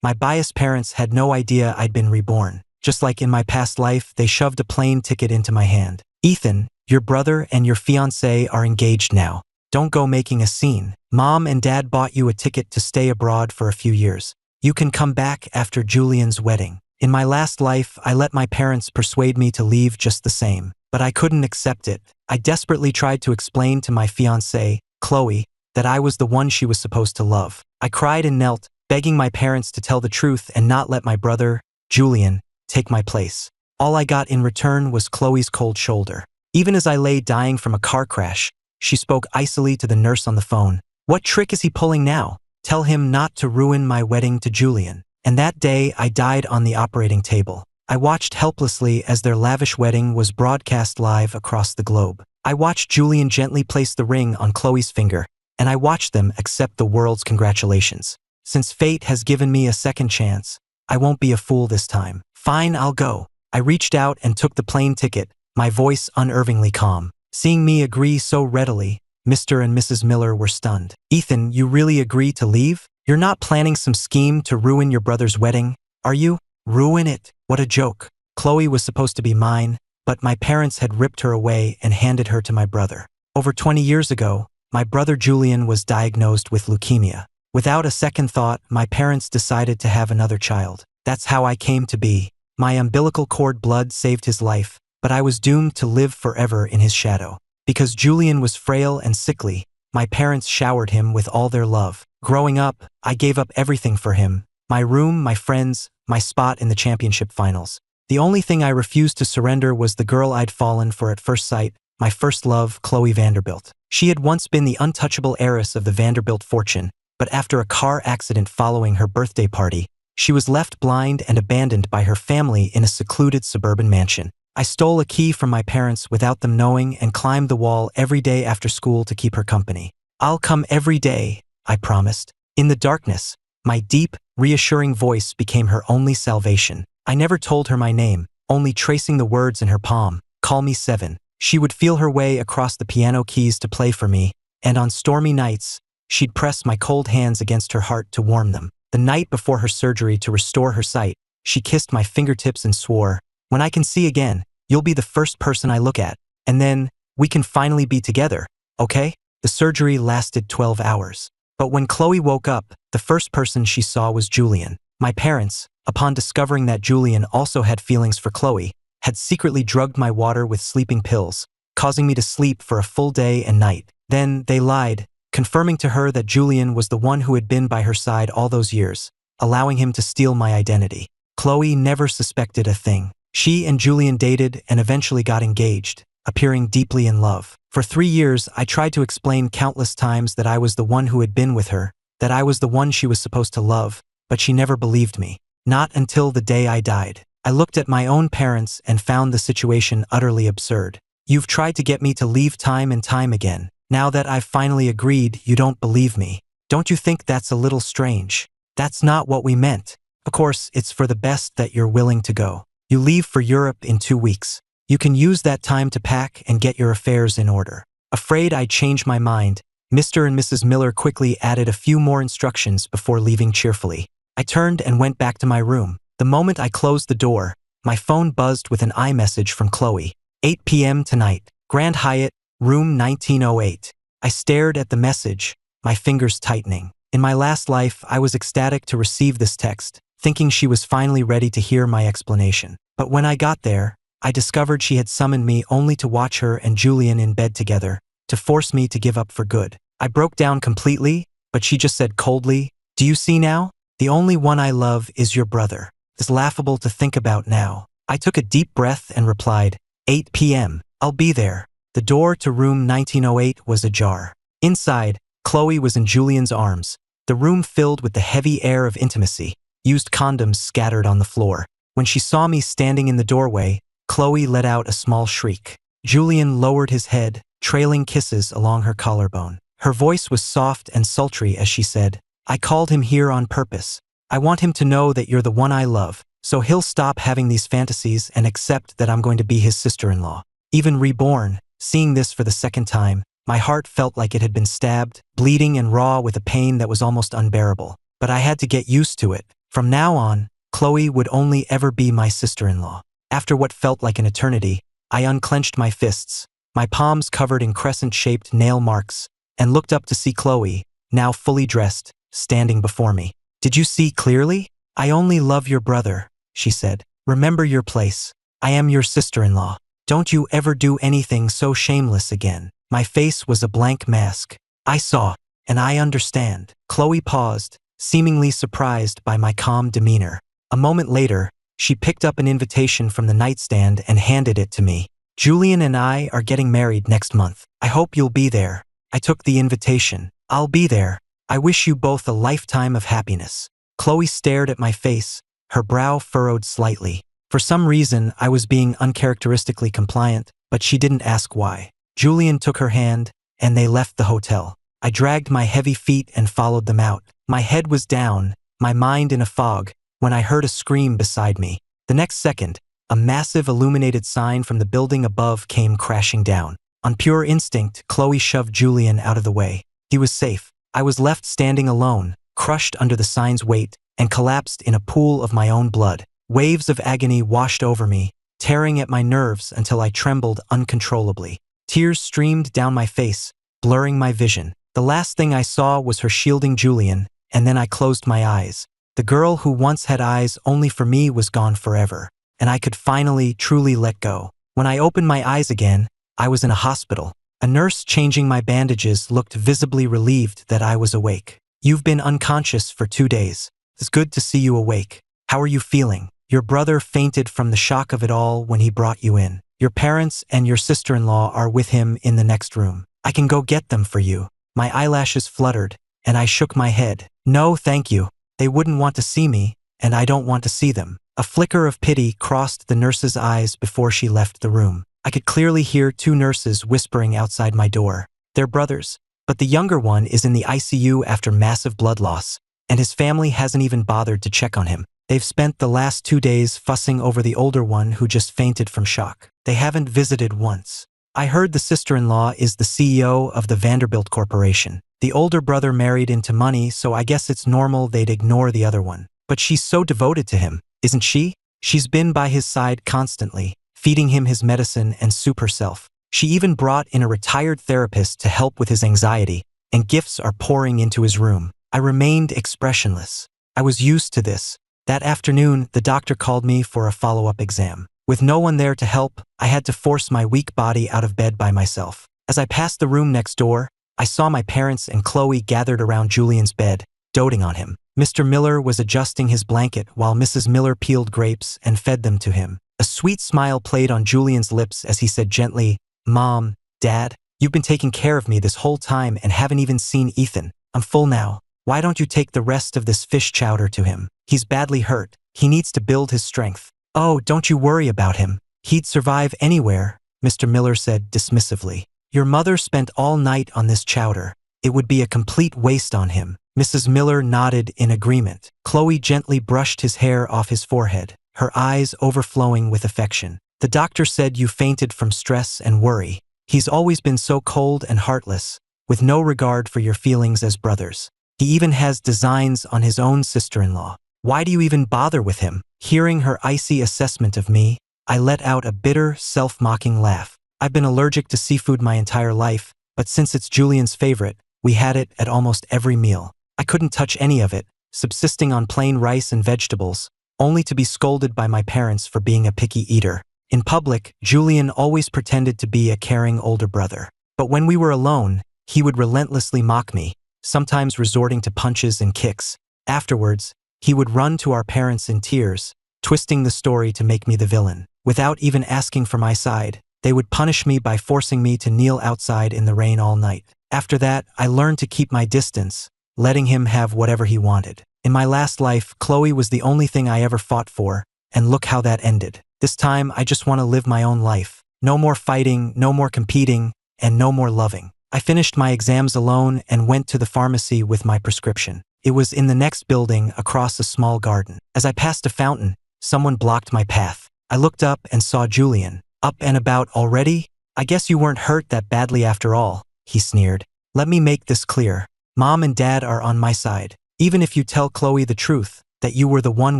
My biased parents had no idea I'd been reborn. Just like in my past life, they shoved a plane ticket into my hand. Ethan, your brother and your fiancée are engaged now. Don't go making a scene. Mom and Dad bought you a ticket to stay abroad for a few years. You can come back after Julian's wedding. In my last life, I let my parents persuade me to leave just the same, but I couldn't accept it. I desperately tried to explain to my fiancée, Chloe, that I was the one she was supposed to love. I cried and knelt, begging my parents to tell the truth and not let my brother, Julian, take my place. All I got in return was Chloe's cold shoulder. Even as I lay dying from a car crash, she spoke icily to the nurse on the phone. What trick is he pulling now? Tell him not to ruin my wedding to Julian. And that day, I died on the operating table. I watched helplessly as their lavish wedding was broadcast live across the globe. I watched Julian gently place the ring on Chloe's finger, and I watched them accept the world's congratulations. Since fate has given me a second chance, I won't be a fool this time. Fine, I'll go. I reached out and took the plane ticket, my voice unervingly calm. Seeing me agree so readily, Mr. and Mrs. Miller were stunned. Ethan, you really agree to leave? You're not planning some scheme to ruin your brother's wedding, are you? Ruin it? What a joke. Chloe was supposed to be mine, but my parents had ripped her away and handed her to my brother. Over 20 years ago, my brother Julian was diagnosed with leukemia. Without a second thought, my parents decided to have another child. That's how I came to be. My umbilical cord blood saved his life, but I was doomed to live forever in his shadow. Because Julian was frail and sickly, my parents showered him with all their love. Growing up, I gave up everything for him. My room, my friends, my spot in the championship finals. The only thing I refused to surrender was the girl I'd fallen for at first sight, my first love, Chloe Vanderbilt. She had once been the untouchable heiress of the Vanderbilt fortune, but after a car accident following her birthday party, she was left blind and abandoned by her family in a secluded suburban mansion. I stole a key from my parents without them knowing and climbed the wall every day after school to keep her company. I'll come every day, I promised. In the darkness, my deep, reassuring voice became her only salvation. I never told her my name, only tracing the words in her palm. Call me 7. She would feel her way across the piano keys to play for me, and on stormy nights, she'd press my cold hands against her heart to warm them. The night before her surgery to restore her sight, she kissed my fingertips and swore, "When I can see again, you'll be the first person I look at, and then we can finally be together, okay?" The surgery lasted 12 hours. But when Chloe woke up, the first person she saw was Julian. My parents, upon discovering that Julian also had feelings for Chloe, had secretly drugged my water with sleeping pills, causing me to sleep for a full day and night. Then they lied, confirming to her that Julian was the one who had been by her side all those years, allowing him to steal my identity. Chloe never suspected a thing. She and Julian dated and eventually got engaged, appearing deeply in love. For 3 years, I tried to explain countless times that I was the one who had been with her, that I was the one she was supposed to love, but she never believed me. Not until the day I died. I looked at my own parents and found the situation utterly absurd. You've tried to get me to leave time and time again. Now that I've finally agreed, you don't believe me. Don't you think that's a little strange? That's not what we meant. Of course, it's for the best that you're willing to go. You leave for Europe in 2 weeks. You can use that time to pack and get your affairs in order. Afraid I'd change my mind, Mr. and Mrs. Miller quickly added a few more instructions before leaving cheerfully. I turned and went back to my room. The moment I closed the door, my phone buzzed with an iMessage from Chloe. 8 p.m. tonight, Grand Hyatt, room 1908. I stared at the message, my fingers tightening. In my last life, I was ecstatic to receive this text, thinking she was finally ready to hear my explanation. But when I got there, I discovered she had summoned me only to watch her and Julian in bed together, to force me to give up for good. I broke down completely, but she just said coldly, "Do you see now? The only one I love is your brother." It's laughable to think about now. I took a deep breath and replied, 8 p.m. I'll be there. The door to room 1908 was ajar. Inside, Chloe was in Julian's arms, the room filled with the heavy air of intimacy, used condoms scattered on the floor. When she saw me standing in the doorway, Chloe let out a small shriek. Julian lowered his head, trailing kisses along her collarbone. Her voice was soft and sultry as she said, "I called him here on purpose. I want him to know that you're the one I love, so he'll stop having these fantasies and accept that I'm going to be his sister-in-law." Even reborn, seeing this for the second time, my heart felt like it had been stabbed, bleeding and raw with a pain that was almost unbearable. But I had to get used to it. From now on, Chloe would only ever be my sister-in-law. After what felt like an eternity, I unclenched my fists, my palms covered in crescent-shaped nail marks, and looked up to see Chloe, now fully dressed, standing before me. "Did you see clearly? I only love your brother," she said. "Remember your place. I am your sister-in-law. Don't you ever do anything so shameless again." My face was a blank mask. "I saw, and I understand." Chloe paused, seemingly surprised by my calm demeanor. A moment later, she picked up an invitation from the nightstand and handed it to me. "Julian and I are getting married next month. I hope you'll be there." I took the invitation. "I'll be there. I wish you both a lifetime of happiness." Chloe stared at my face, her brow furrowed slightly. For some reason, I was being uncharacteristically compliant, but she didn't ask why. Julian took her hand, and they left the hotel. I dragged my heavy feet and followed them out. My head was down, my mind in a fog, when I heard a scream beside me. The next second, a massive illuminated sign from the building above came crashing down. On pure instinct, Chloe shoved Julian out of the way. He was safe. I was left standing alone, crushed under the sign's weight, and collapsed in a pool of my own blood. Waves of agony washed over me, tearing at my nerves until I trembled uncontrollably. Tears streamed down my face, blurring my vision. The last thing I saw was her shielding Julian, and then I closed my eyes. The girl who once had eyes only for me was gone forever, and I could finally, truly let go. When I opened my eyes again, I was in a hospital. A nurse changing my bandages looked visibly relieved that I was awake. "You've been unconscious for 2 days. It's good to see you awake. How are you feeling? Your brother fainted from the shock of it all when he brought you in. Your parents and your sister-in-law are with him in the next room. I can go get them for you." My eyelashes fluttered, and I shook my head. "No, thank you. They wouldn't want to see me, and I don't want to see them." A flicker of pity crossed the nurse's eyes before she left the room. I could clearly hear 2 nurses whispering outside my door. They're brothers, but the younger one is in the ICU after massive blood loss, and his family hasn't even bothered to check on him. They've spent the last 2 days fussing over the older one who just fainted from shock. They haven't visited once. I heard the sister-in-law is the CEO of the Vanderbilt Corporation. The older brother married into money, so I guess it's normal they'd ignore the other one. But she's so devoted to him, isn't she? She's been by his side constantly, feeding him his medicine and soup herself. She even brought in a retired therapist to help with his anxiety, and gifts are pouring into his room. I remained expressionless. I was used to this. That afternoon, the doctor called me for a follow-up exam. With no one there to help, I had to force my weak body out of bed by myself. As I passed the room next door, I saw my parents and Chloe gathered around Julian's bed, doting on him. Mr. Miller was adjusting his blanket while Mrs. Miller peeled grapes and fed them to him. A sweet smile played on Julian's lips as he said gently, "Mom, Dad, you've been taking care of me this whole time and haven't even seen Ethan. I'm full now. Why don't you take the rest of this fish chowder to him? He's badly hurt. He needs to build his strength." "Oh, don't you worry about him. He'd survive anywhere," Mr. Miller said dismissively. "Your mother spent all night on this chowder. It would be a complete waste on him." Mrs. Miller nodded in agreement. Chloe gently brushed his hair off his forehead, her eyes overflowing with affection. "The doctor said you fainted from stress and worry. He's always been so cold and heartless, with no regard for your feelings as brothers. He even has designs on his own sister-in-law. Why do you even bother with him?" Hearing her icy assessment of me, I let out a bitter, self-mocking laugh. I've been allergic to seafood my entire life, but since it's Julian's favorite, we had it at almost every meal. I couldn't touch any of it, subsisting on plain rice and vegetables, only to be scolded by my parents for being a picky eater. In public, Julian always pretended to be a caring older brother. But when we were alone, he would relentlessly mock me, sometimes resorting to punches and kicks. Afterwards, he would run to our parents in tears, twisting the story to make me the villain. Without even asking for my side, they would punish me by forcing me to kneel outside in the rain all night. After that, I learned to keep my distance, letting him have whatever he wanted. In my last life, Chloe was the only thing I ever fought for, and look how that ended. This time, I just want to live my own life. No more fighting, no more competing, and no more loving. I finished my exams alone and went to the pharmacy with my prescription. It was in the next building across a small garden. As I passed a fountain, someone blocked my path. I looked up and saw Julian. "Up and about already? I guess you weren't hurt that badly after all," he sneered. "Let me make this clear. Mom and Dad are on my side. Even if you tell Chloe the truth, that you were the one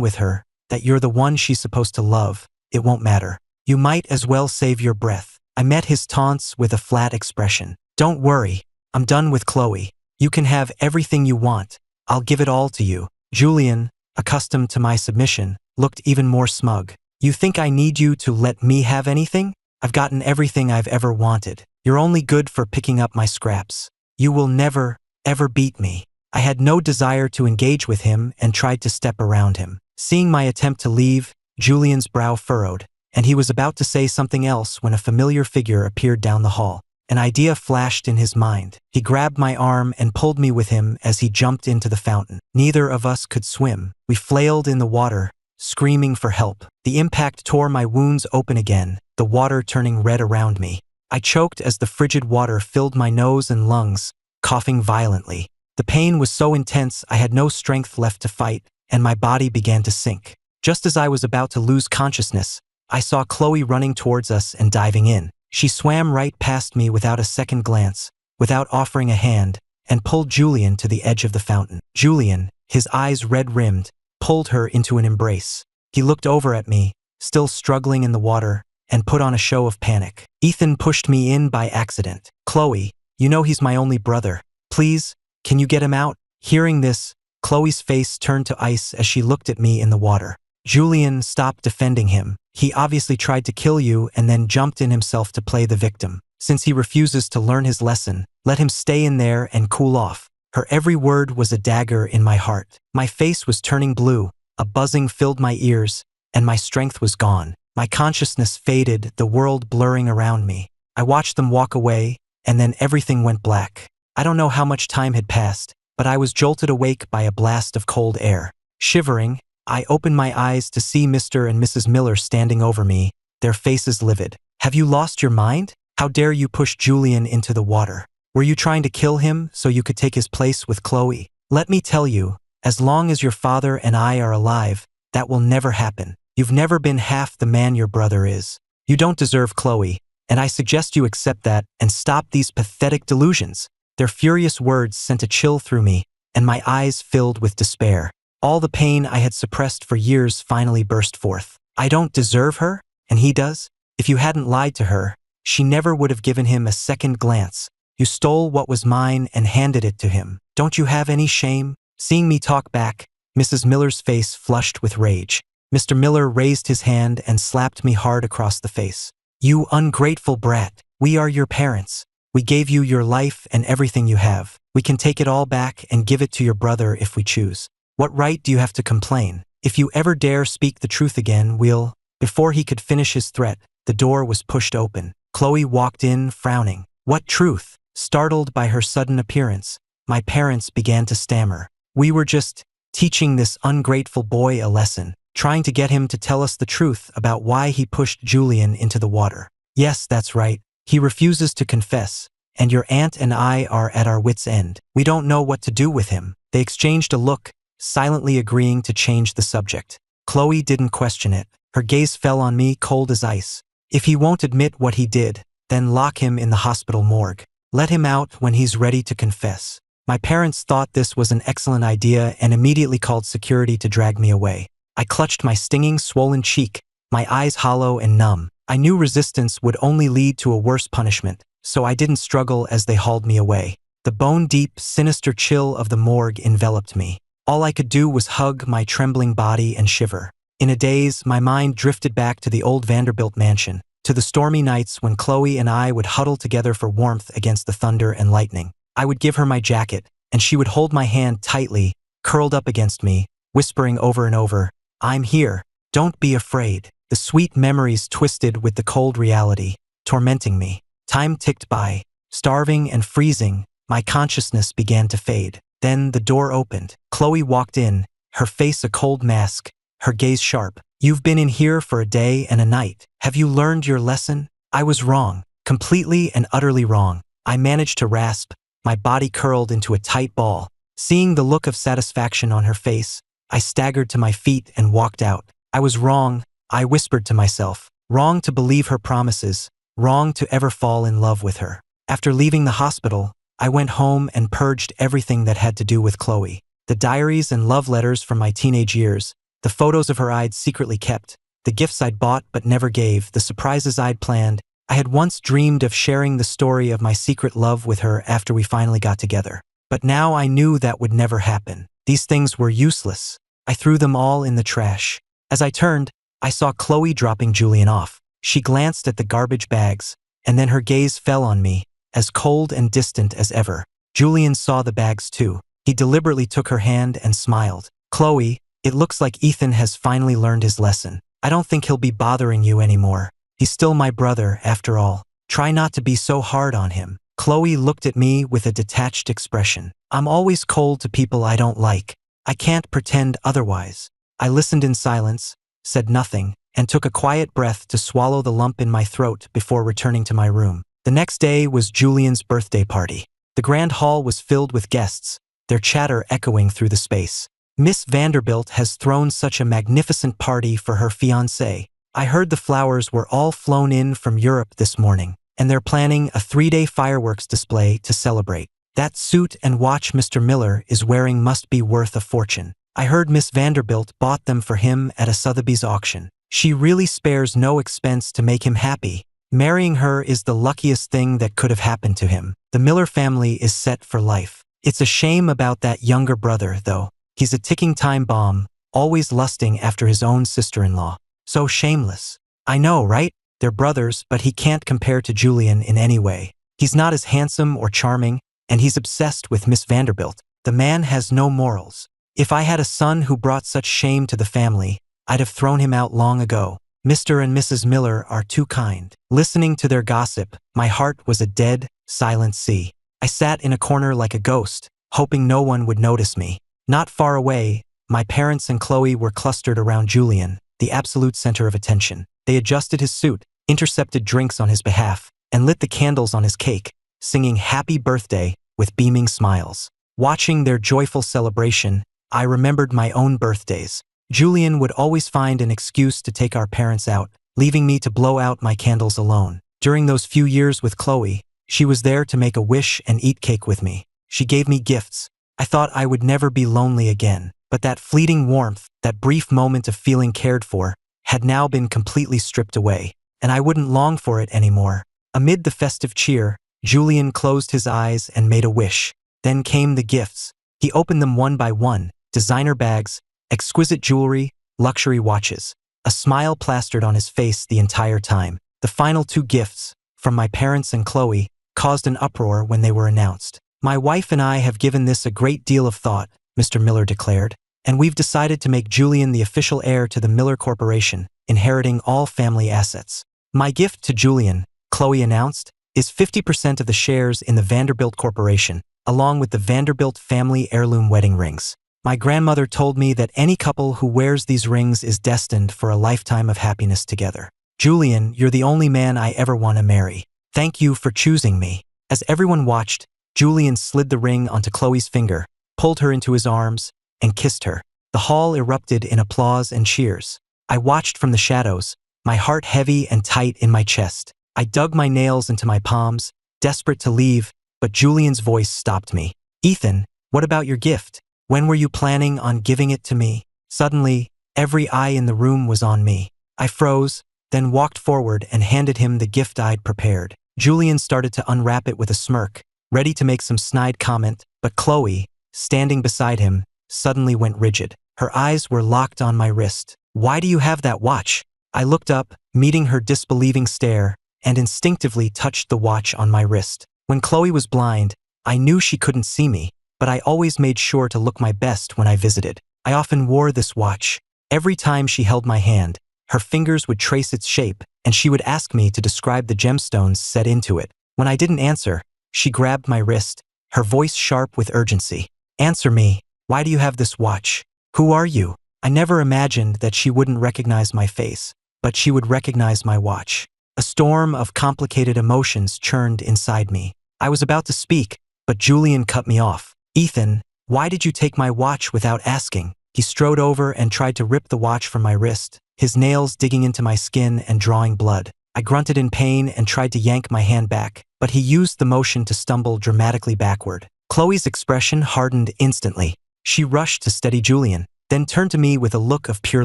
with her, that you're the one she's supposed to love, it won't matter. You might as well save your breath. I met his taunts with a flat expression. Don't worry, I'm done with Chloe. You can have everything you want. I'll give it all to you. Julian, accustomed to my submission, looked even more smug. You think I need you to let me have anything? I've gotten everything I've ever wanted. You're only good for picking up my scraps. You will never, ever beat me. I had no desire to engage with him and tried to step around him. Seeing my attempt to leave, Julian's brow furrowed, and he was about to say something else when a familiar figure appeared down the hall. An idea flashed in his mind. He grabbed my arm and pulled me with him as he jumped into the fountain. Neither of us could swim. We flailed in the water, screaming for help. The impact tore my wounds open again, the water turning red around me. I choked as the frigid water filled my nose and lungs, coughing violently. The pain was so intense I had no strength left to fight, and my body began to sink. Just as I was about to lose consciousness, I saw Chloe running towards us and diving in. She swam right past me without a second glance, without offering a hand, and pulled Julian to the edge of the fountain. Julian, his eyes red-rimmed, pulled her into an embrace. He looked over at me, still struggling in the water, and put on a show of panic. Ethan pushed me in by accident. Chloe, you know he's my only brother. Please, can you get him out? Hearing this, Chloe's face turned to ice as she looked at me in the water. Julian stopped defending him. He obviously tried to kill you and then jumped in himself to play the victim. Since he refuses to learn his lesson, let him stay in there and cool off. Her every word was a dagger in my heart. My face was turning blue, a buzzing filled my ears, and my strength was gone. My consciousness faded, the world blurring around me. I watched them walk away, and then everything went black. I don't know how much time had passed, but I was jolted awake by a blast of cold air. Shivering, I opened my eyes to see Mr. and Mrs. Miller standing over me, their faces livid. Have you lost your mind? How dare you push Julian into the water? Were you trying to kill him so you could take his place with Chloe? Let me tell you, as long as your father and I are alive, that will never happen. You've never been half the man your brother is. You don't deserve Chloe, and I suggest you accept that and stop these pathetic delusions. Their furious words sent a chill through me, and my eyes filled with despair. All the pain I had suppressed for years finally burst forth. I don't deserve her, and he does? If you hadn't lied to her, she never would have given him a second glance. You stole what was mine and handed it to him. Don't you have any shame? Seeing me talk back, Mrs. Miller's face flushed with rage. Mr. Miller raised his hand and slapped me hard across the face. You ungrateful brat, we are your parents. We gave you your life and everything you have. We can take it all back and give it to your brother if we choose. What right do you have to complain? If you ever dare speak the truth again, we'll... Before he could finish his threat, the door was pushed open. Chloe walked in, frowning. What truth? Startled by her sudden appearance, my parents began to stammer. We were just teaching this ungrateful boy a lesson, trying to get him to tell us the truth about why he pushed Julian into the water. Yes, that's right. He refuses to confess, and your aunt and I are at our wits' end. We don't know what to do with him. They exchanged a look, silently agreeing to change the subject. Chloe didn't question it. Her gaze fell on me cold as ice. If he won't admit what he did, then lock him in the hospital morgue. Let him out when he's ready to confess. My parents thought this was an excellent idea and immediately called security to drag me away. I clutched my stinging, swollen cheek, my eyes hollow and numb. I knew resistance would only lead to a worse punishment, so I didn't struggle as they hauled me away. The bone-deep, sinister chill of the morgue enveloped me. All I could do was hug my trembling body and shiver. In a daze, my mind drifted back to the old Vanderbilt mansion, to the stormy nights when Chloe and I would huddle together for warmth against the thunder and lightning. I would give her my jacket, and she would hold my hand tightly, curled up against me, whispering over and over, I'm here, don't be afraid. The sweet memories twisted with the cold reality, tormenting me. Time ticked by. Starving and freezing, my consciousness began to fade. Then the door opened. Chloe walked in, her face a cold mask, her gaze sharp. You've been in here for a day and a night. Have you learned your lesson? I was wrong, completely and utterly wrong. I managed to rasp, my body curled into a tight ball. Seeing the look of satisfaction on her face, I staggered to my feet and walked out. I was wrong, I whispered to myself. Wrong to believe her promises, wrong to ever fall in love with her. After leaving the hospital, I went home and purged everything that had to do with Chloe. The diaries and love letters from my teenage years, the photos of her I'd secretly kept, the gifts I'd bought but never gave, the surprises I'd planned. I had once dreamed of sharing the story of my secret love with her after we finally got together. But now I knew that would never happen. These things were useless. I threw them all in the trash. As I turned, I saw Chloe dropping Julian off. She glanced at the garbage bags, and then her gaze fell on me, as cold and distant as ever. Julian saw the bags too. He deliberately took her hand and smiled. "Chloe, it looks like Ethan has finally learned his lesson. I don't think he'll be bothering you anymore. He's still my brother, after all. Try not to be so hard on him." Chloe looked at me with a detached expression. "I'm always cold to people I don't like. I can't pretend otherwise." I listened in silence, said nothing, and took a quiet breath to swallow the lump in my throat before returning to my room. The next day was Julian's birthday party. The grand hall was filled with guests, their chatter echoing through the space. "Miss Vanderbilt has thrown such a magnificent party for her fiancé. I heard the flowers were all flown in from Europe this morning, and they're planning a 3-day fireworks display to celebrate. That suit and watch Mr. Miller is wearing must be worth a fortune. I heard Miss Vanderbilt bought them for him at a Sotheby's auction. She really spares no expense to make him happy. Marrying her is the luckiest thing that could have happened to him. The Miller family is set for life. It's a shame about that younger brother, though. He's a ticking time bomb, always lusting after his own sister-in-law. So shameless. I know, right? They're brothers, but he can't compare to Julian in any way. He's not as handsome or charming, and he's obsessed with Miss Vanderbilt. The man has no morals. If I had a son who brought such shame to the family, I'd have thrown him out long ago. Mr. and Mrs. Miller are too kind." Listening to their gossip, my heart was a dead, silent sea. I sat in a corner like a ghost, hoping no one would notice me. Not far away, my parents and Chloe were clustered around Julian, the absolute center of attention. They adjusted his suit, intercepted drinks on his behalf, and lit the candles on his cake, singing "Happy Birthday" with beaming smiles. Watching their joyful celebration, I remembered my own birthdays. Julian would always find an excuse to take our parents out, leaving me to blow out my candles alone. During those few years with Chloe, she was there to make a wish and eat cake with me. She gave me gifts. I thought I would never be lonely again, but that fleeting warmth, that brief moment of feeling cared for, had now been completely stripped away, and I wouldn't long for it anymore. Amid the festive cheer, Julian closed his eyes and made a wish. Then came the gifts. He opened them one by one: designer bags, exquisite jewelry, luxury watches. A smile plastered on his face the entire time. The final 2 gifts, from my parents and Chloe, caused an uproar when they were announced. "My wife and I have given this a great deal of thought," Mr. Miller declared, "and we've decided to make Julian the official heir to the Miller Corporation, inheriting all family assets. My gift to Julian," Chloe announced, "is 50% of the shares in the Vanderbilt Corporation, along with the Vanderbilt family heirloom wedding rings. My grandmother told me that any couple who wears these rings is destined for a lifetime of happiness together. Julian, you're the only man I ever want to marry. Thank you for choosing me." As everyone watched, Julian slid the ring onto Chloe's finger, pulled her into his arms, and kissed her. The hall erupted in applause and cheers. I watched from the shadows, my heart heavy and tight in my chest. I dug my nails into my palms, desperate to leave, but Julian's voice stopped me. "Ethan, what about your gift? When were you planning on giving it to me?" Suddenly, every eye in the room was on me. I froze, then walked forward and handed him the gift I'd prepared. Julian started to unwrap it with a smirk, ready to make some snide comment, but Chloe, standing beside him, suddenly went rigid. Her eyes were locked on my wrist. "Why do you have that watch?" I looked up, meeting her disbelieving stare, and instinctively touched the watch on my wrist. When Chloe was blind, I knew she couldn't see me, but I always made sure to look my best when I visited. I often wore this watch. Every time she held my hand, her fingers would trace its shape, and she would ask me to describe the gemstones set into it. When I didn't answer, she grabbed my wrist, her voice sharp with urgency. "Answer me. Why do you have this watch? Who are you?" I never imagined that she wouldn't recognize my face, but she would recognize my watch. A storm of complicated emotions churned inside me. I was about to speak, but Julian cut me off. "Ethan, why did you take my watch without asking?" He strode over and tried to rip the watch from my wrist, his nails digging into my skin and drawing blood. I grunted in pain and tried to yank my hand back, but he used the motion to stumble dramatically backward. Chloe's expression hardened instantly. She rushed to steady Julian, then turned to me with a look of pure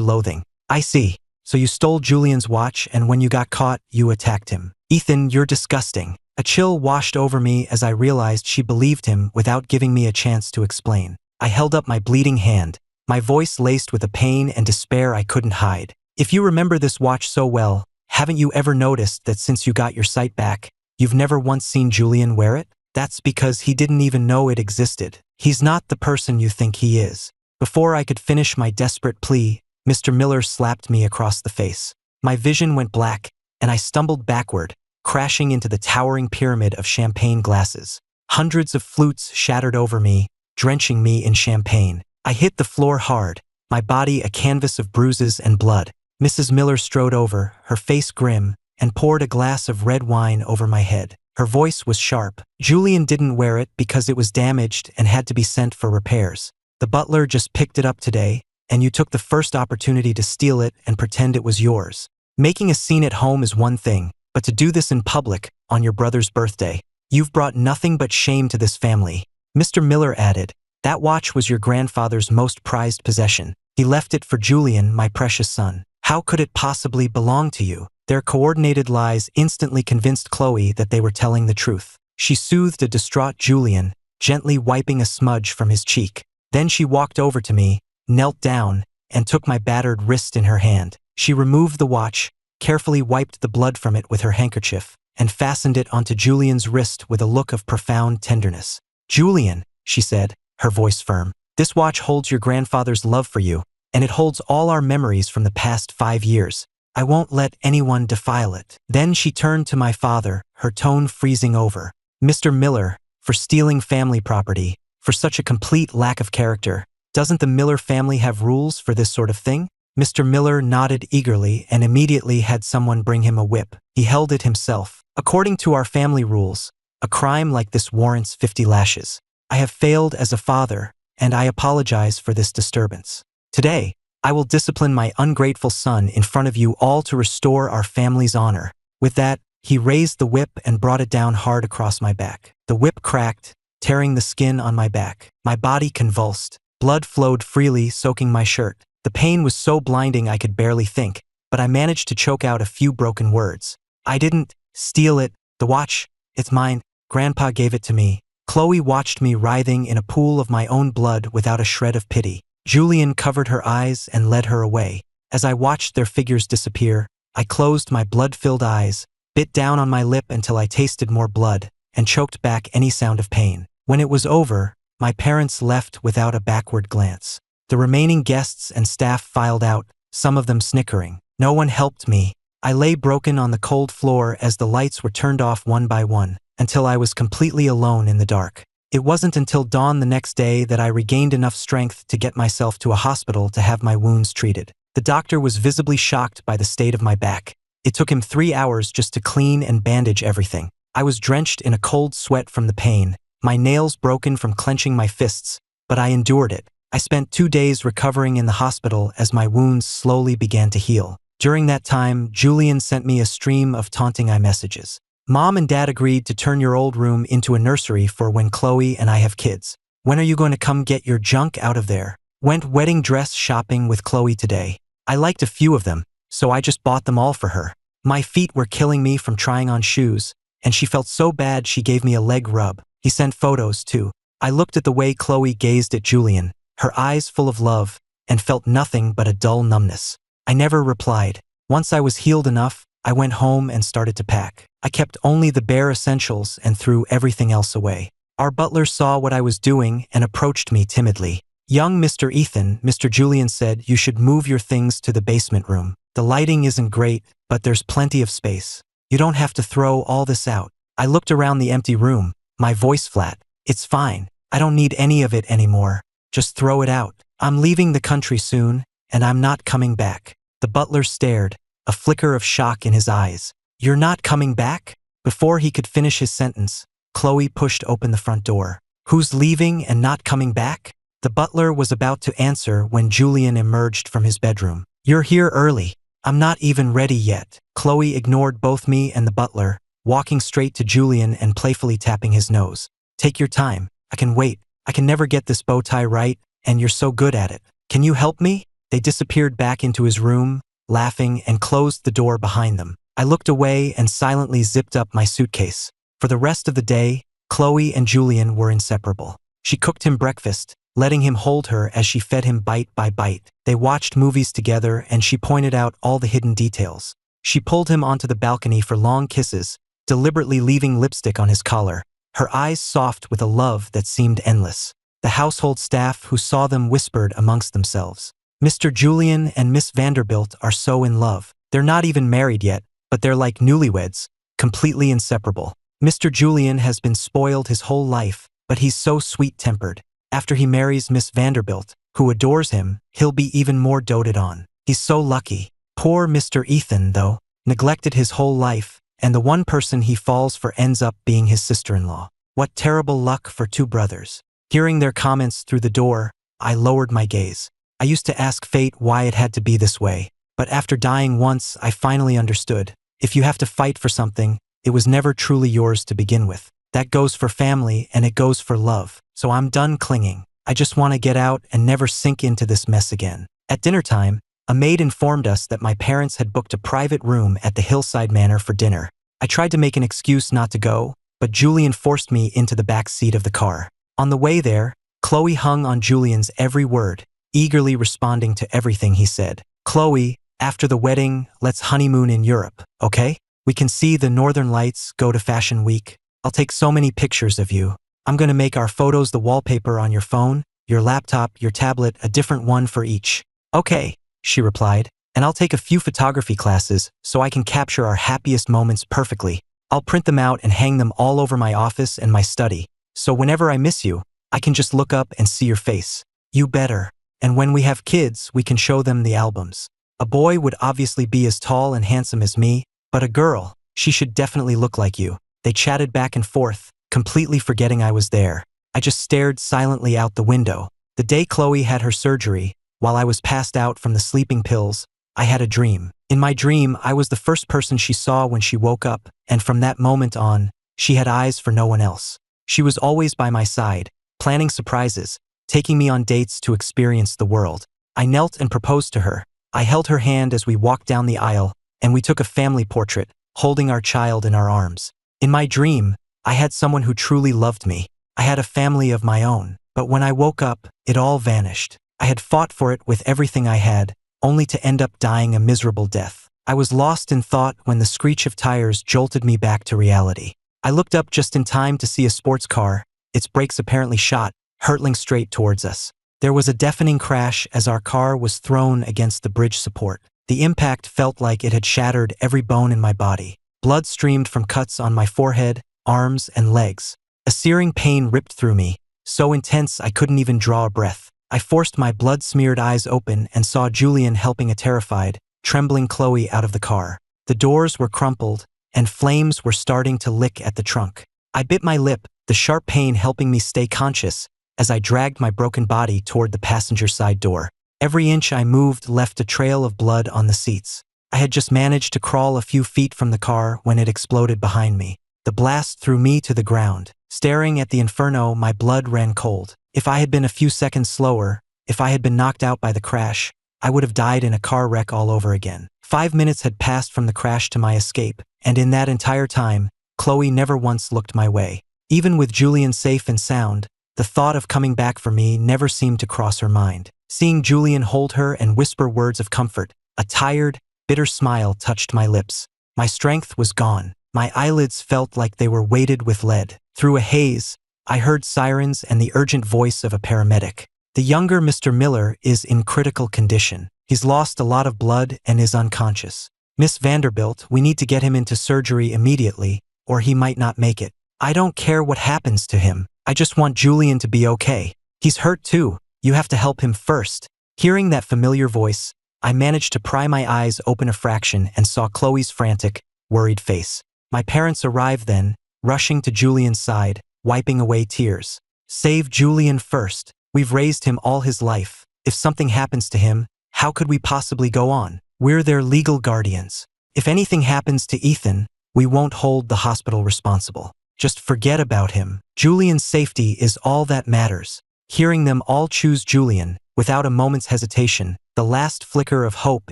loathing. I see. So you stole Julian's watch and when you got caught, you attacked him. Ethan, you're disgusting. A chill washed over me as I realized she believed him without giving me a chance to explain. I held up my bleeding hand, my voice laced with a pain and despair I couldn't hide. If you remember this watch so well, haven't you ever noticed that since you got your sight back, you've never once seen Julian wear it? That's because he didn't even know it existed. He's not the person you think he is. Before I could finish my desperate plea, Mr. Miller slapped me across the face. My vision went black, and I stumbled backward, crashing into the towering pyramid of champagne glasses. Hundreds of flutes shattered over me, drenching me in champagne. I hit the floor hard, my body a canvas of bruises and blood. Mrs. Miller strode over, her face grim, and poured a glass of red wine over my head. Her voice was sharp. Julian didn't wear it because it was damaged and had to be sent for repairs. The butler just picked it up today, and you took the first opportunity to steal it and pretend it was yours. Making a scene at home is one thing, but to do this in public, on your brother's birthday, you've brought nothing but shame to this family. Mr. Miller added, that watch was your grandfather's most prized possession. He left it for Julian, my precious son. How could it possibly belong to you? Their coordinated lies instantly convinced Chloe that they were telling the truth. She soothed a distraught Julian, gently wiping a smudge from his cheek. Then she walked over to me, knelt down, and took my battered wrist in her hand. She removed the watch, carefully wiped the blood from it with her handkerchief, and fastened it onto Julian's wrist with a look of profound tenderness. Julian, she said, her voice firm, this watch holds your grandfather's love for you, and it holds all our memories from the past 5 years. I won't let anyone defile it. Then she turned to my father, her tone freezing over. Mr. Miller, for stealing family property, for such a complete lack of character, doesn't the Miller family have rules for this sort of thing? Mr. Miller nodded eagerly and immediately had someone bring him a whip. He held it himself. According to our family rules, a crime like this warrants 50 lashes. I have failed as a father, and I apologize for this disturbance. Today, I will discipline my ungrateful son in front of you all to restore our family's honor. With that, he raised the whip and brought it down hard across my back. The whip cracked, tearing the skin on my back. My body convulsed. Blood flowed freely, soaking my shirt. The pain was so blinding I could barely think, but I managed to choke out a few broken words. I didn't steal it. The watch, it's mine. Grandpa gave it to me. Chloe watched me writhing in a pool of my own blood without a shred of pity. Julian covered her eyes and led her away. As I watched their figures disappear, I closed my blood-filled eyes, bit down on my lip until I tasted more blood, and choked back any sound of pain. When it was over, my parents left without a backward glance. The remaining guests and staff filed out, some of them snickering. No one helped me. I lay broken on the cold floor as the lights were turned off one by one, until I was completely alone in the dark. It wasn't until dawn the next day that I regained enough strength to get myself to a hospital to have my wounds treated. The doctor was visibly shocked by the state of my back. It took him 3 hours just to clean and bandage everything. I was drenched in a cold sweat from the pain, my nails broken from clenching my fists, but I endured it. I spent 2 days recovering in the hospital as my wounds slowly began to heal. During that time, Julian sent me a stream of taunting iMessages. Mom and Dad agreed to turn your old room into a nursery for when Chloe and I have kids. When are you going to come get your junk out of there? Went wedding dress shopping with Chloe today. I liked a few of them, so I just bought them all for her. My feet were killing me from trying on shoes, and she felt so bad she gave me a leg rub. He sent photos too. I looked at the way Chloe gazed at Julian, her eyes full of love, and felt nothing but a dull numbness. I never replied. Once I was healed enough, I went home and started to pack. I kept only the bare essentials and threw everything else away. Our butler saw what I was doing and approached me timidly. Young Mr. Ethan, Mr. Julian said you should move your things to the basement room. The lighting isn't great, but there's plenty of space. You don't have to throw all this out. I looked around the empty room, my voice flat. It's fine. I don't need any of it anymore. Just throw it out. I'm leaving the country soon, and I'm not coming back. The butler stared, a flicker of shock in his eyes. You're not coming back? Before he could finish his sentence, Chloe pushed open the front door. Who's leaving and not coming back? The butler was about to answer when Julian emerged from his bedroom. You're here early. I'm not even ready yet. Chloe ignored both me and the butler, walking straight to Julian and playfully tapping his nose. Take your time. I can wait. I can never get this bow tie right, and you're so good at it. Can you help me?" They disappeared back into his room, laughing, and closed the door behind them. I looked away and silently zipped up my suitcase. For the rest of the day, Chloe and Julian were inseparable. She cooked him breakfast, letting him hold her as she fed him bite by bite. They watched movies together and she pointed out all the hidden details. She pulled him onto the balcony for long kisses, deliberately leaving lipstick on his collar, her eyes soft with a love that seemed endless. The household staff who saw them whispered amongst themselves, "Mr. Julian and Miss Vanderbilt are so in love. They're not even married yet, but they're like newlyweds, completely inseparable. Mr. Julian has been spoiled his whole life, but he's so sweet-tempered. After he marries Miss Vanderbilt, who adores him, he'll be even more doted on. He's so lucky. Poor Mr. Ethan, though, neglected his whole life, and the one person he falls for ends up being his sister-in-law. What terrible luck for two brothers." Hearing their comments through the door, I lowered my gaze. I used to ask fate why it had to be this way, but after dying once, I finally understood. If you have to fight for something, it was never truly yours to begin with. That goes for family and it goes for love. So I'm done clinging. I just want to get out and never sink into this mess again. At dinner time, a maid informed us that my parents had booked a private room at the Hillside Manor for dinner. I tried to make an excuse not to go, but Julian forced me into the back seat of the car. On the way there, Chloe hung on Julian's every word, eagerly responding to everything he said. "Chloe, after the wedding, let's honeymoon in Europe, okay? We can see the Northern Lights, go to Fashion Week. I'll take so many pictures of you. I'm gonna make our photos the wallpaper on your phone, your laptop, your tablet, a different one for each." "Okay," she replied, "and I'll take a few photography classes so I can capture our happiest moments perfectly. I'll print them out and hang them all over my office and my study. So whenever I miss you, I can just look up and see your face." "You better. And when we have kids, we can show them the albums. A boy would obviously be as tall and handsome as me, but a girl, she should definitely look like you." They chatted back and forth, completely forgetting I was there. I just stared silently out the window. The day Chloe had her surgery, while I was passed out from the sleeping pills, I had a dream. In my dream, I was the first person she saw when she woke up, and from that moment on, she had eyes for no one else. She was always by my side, planning surprises, taking me on dates to experience the world. I knelt and proposed to her. I held her hand as we walked down the aisle, and we took a family portrait, holding our child in our arms. In my dream, I had someone who truly loved me. I had a family of my own. But when I woke up, it all vanished. I had fought for it with everything I had, only to end up dying a miserable death. I was lost in thought when the screech of tires jolted me back to reality. I looked up just in time to see a sports car, its brakes apparently shot, hurtling straight towards us. There was a deafening crash as our car was thrown against the bridge support. The impact felt like it had shattered every bone in my body. Blood streamed from cuts on my forehead, arms, and legs. A searing pain ripped through me, so intense I couldn't even draw a breath. I forced my blood-smeared eyes open and saw Julian helping a terrified, trembling Chloe out of the car. The doors were crumpled, and flames were starting to lick at the trunk. I bit my lip, the sharp pain helping me stay conscious, as I dragged my broken body toward the passenger side door. Every inch I moved left a trail of blood on the seats. I had just managed to crawl a few feet from the car when it exploded behind me. The blast threw me to the ground. Staring at the inferno, my blood ran cold. If I had been a few seconds slower, if I had been knocked out by the crash, I would have died in a car wreck all over again. 5 minutes had passed from the crash to my escape, and in that entire time, Chloe never once looked my way. Even with Julian safe and sound, the thought of coming back for me never seemed to cross her mind. Seeing Julian hold her and whisper words of comfort, a tired, bitter smile touched my lips. My strength was gone. My eyelids felt like they were weighted with lead. Through a haze, I heard sirens and the urgent voice of a paramedic. "The younger Mr. Miller is in critical condition. He's lost a lot of blood and is unconscious. Miss Vanderbilt, we need to get him into surgery immediately, or he might not make it. I don't care what happens to him. I just want Julian to be okay. He's hurt too. You have to help him first." Hearing that familiar voice, I managed to pry my eyes open a fraction and saw Chloe's frantic, worried face. My parents arrived then, rushing to Julian's side, wiping away tears. "Save Julian first. We've raised him all his life. If something happens to him, how could we possibly go on? We're their legal guardians. If anything happens to Ethan, we won't hold the hospital responsible. Just forget about him. Julian's safety is all that matters." Hearing them all choose Julian, without a moment's hesitation, the last flicker of hope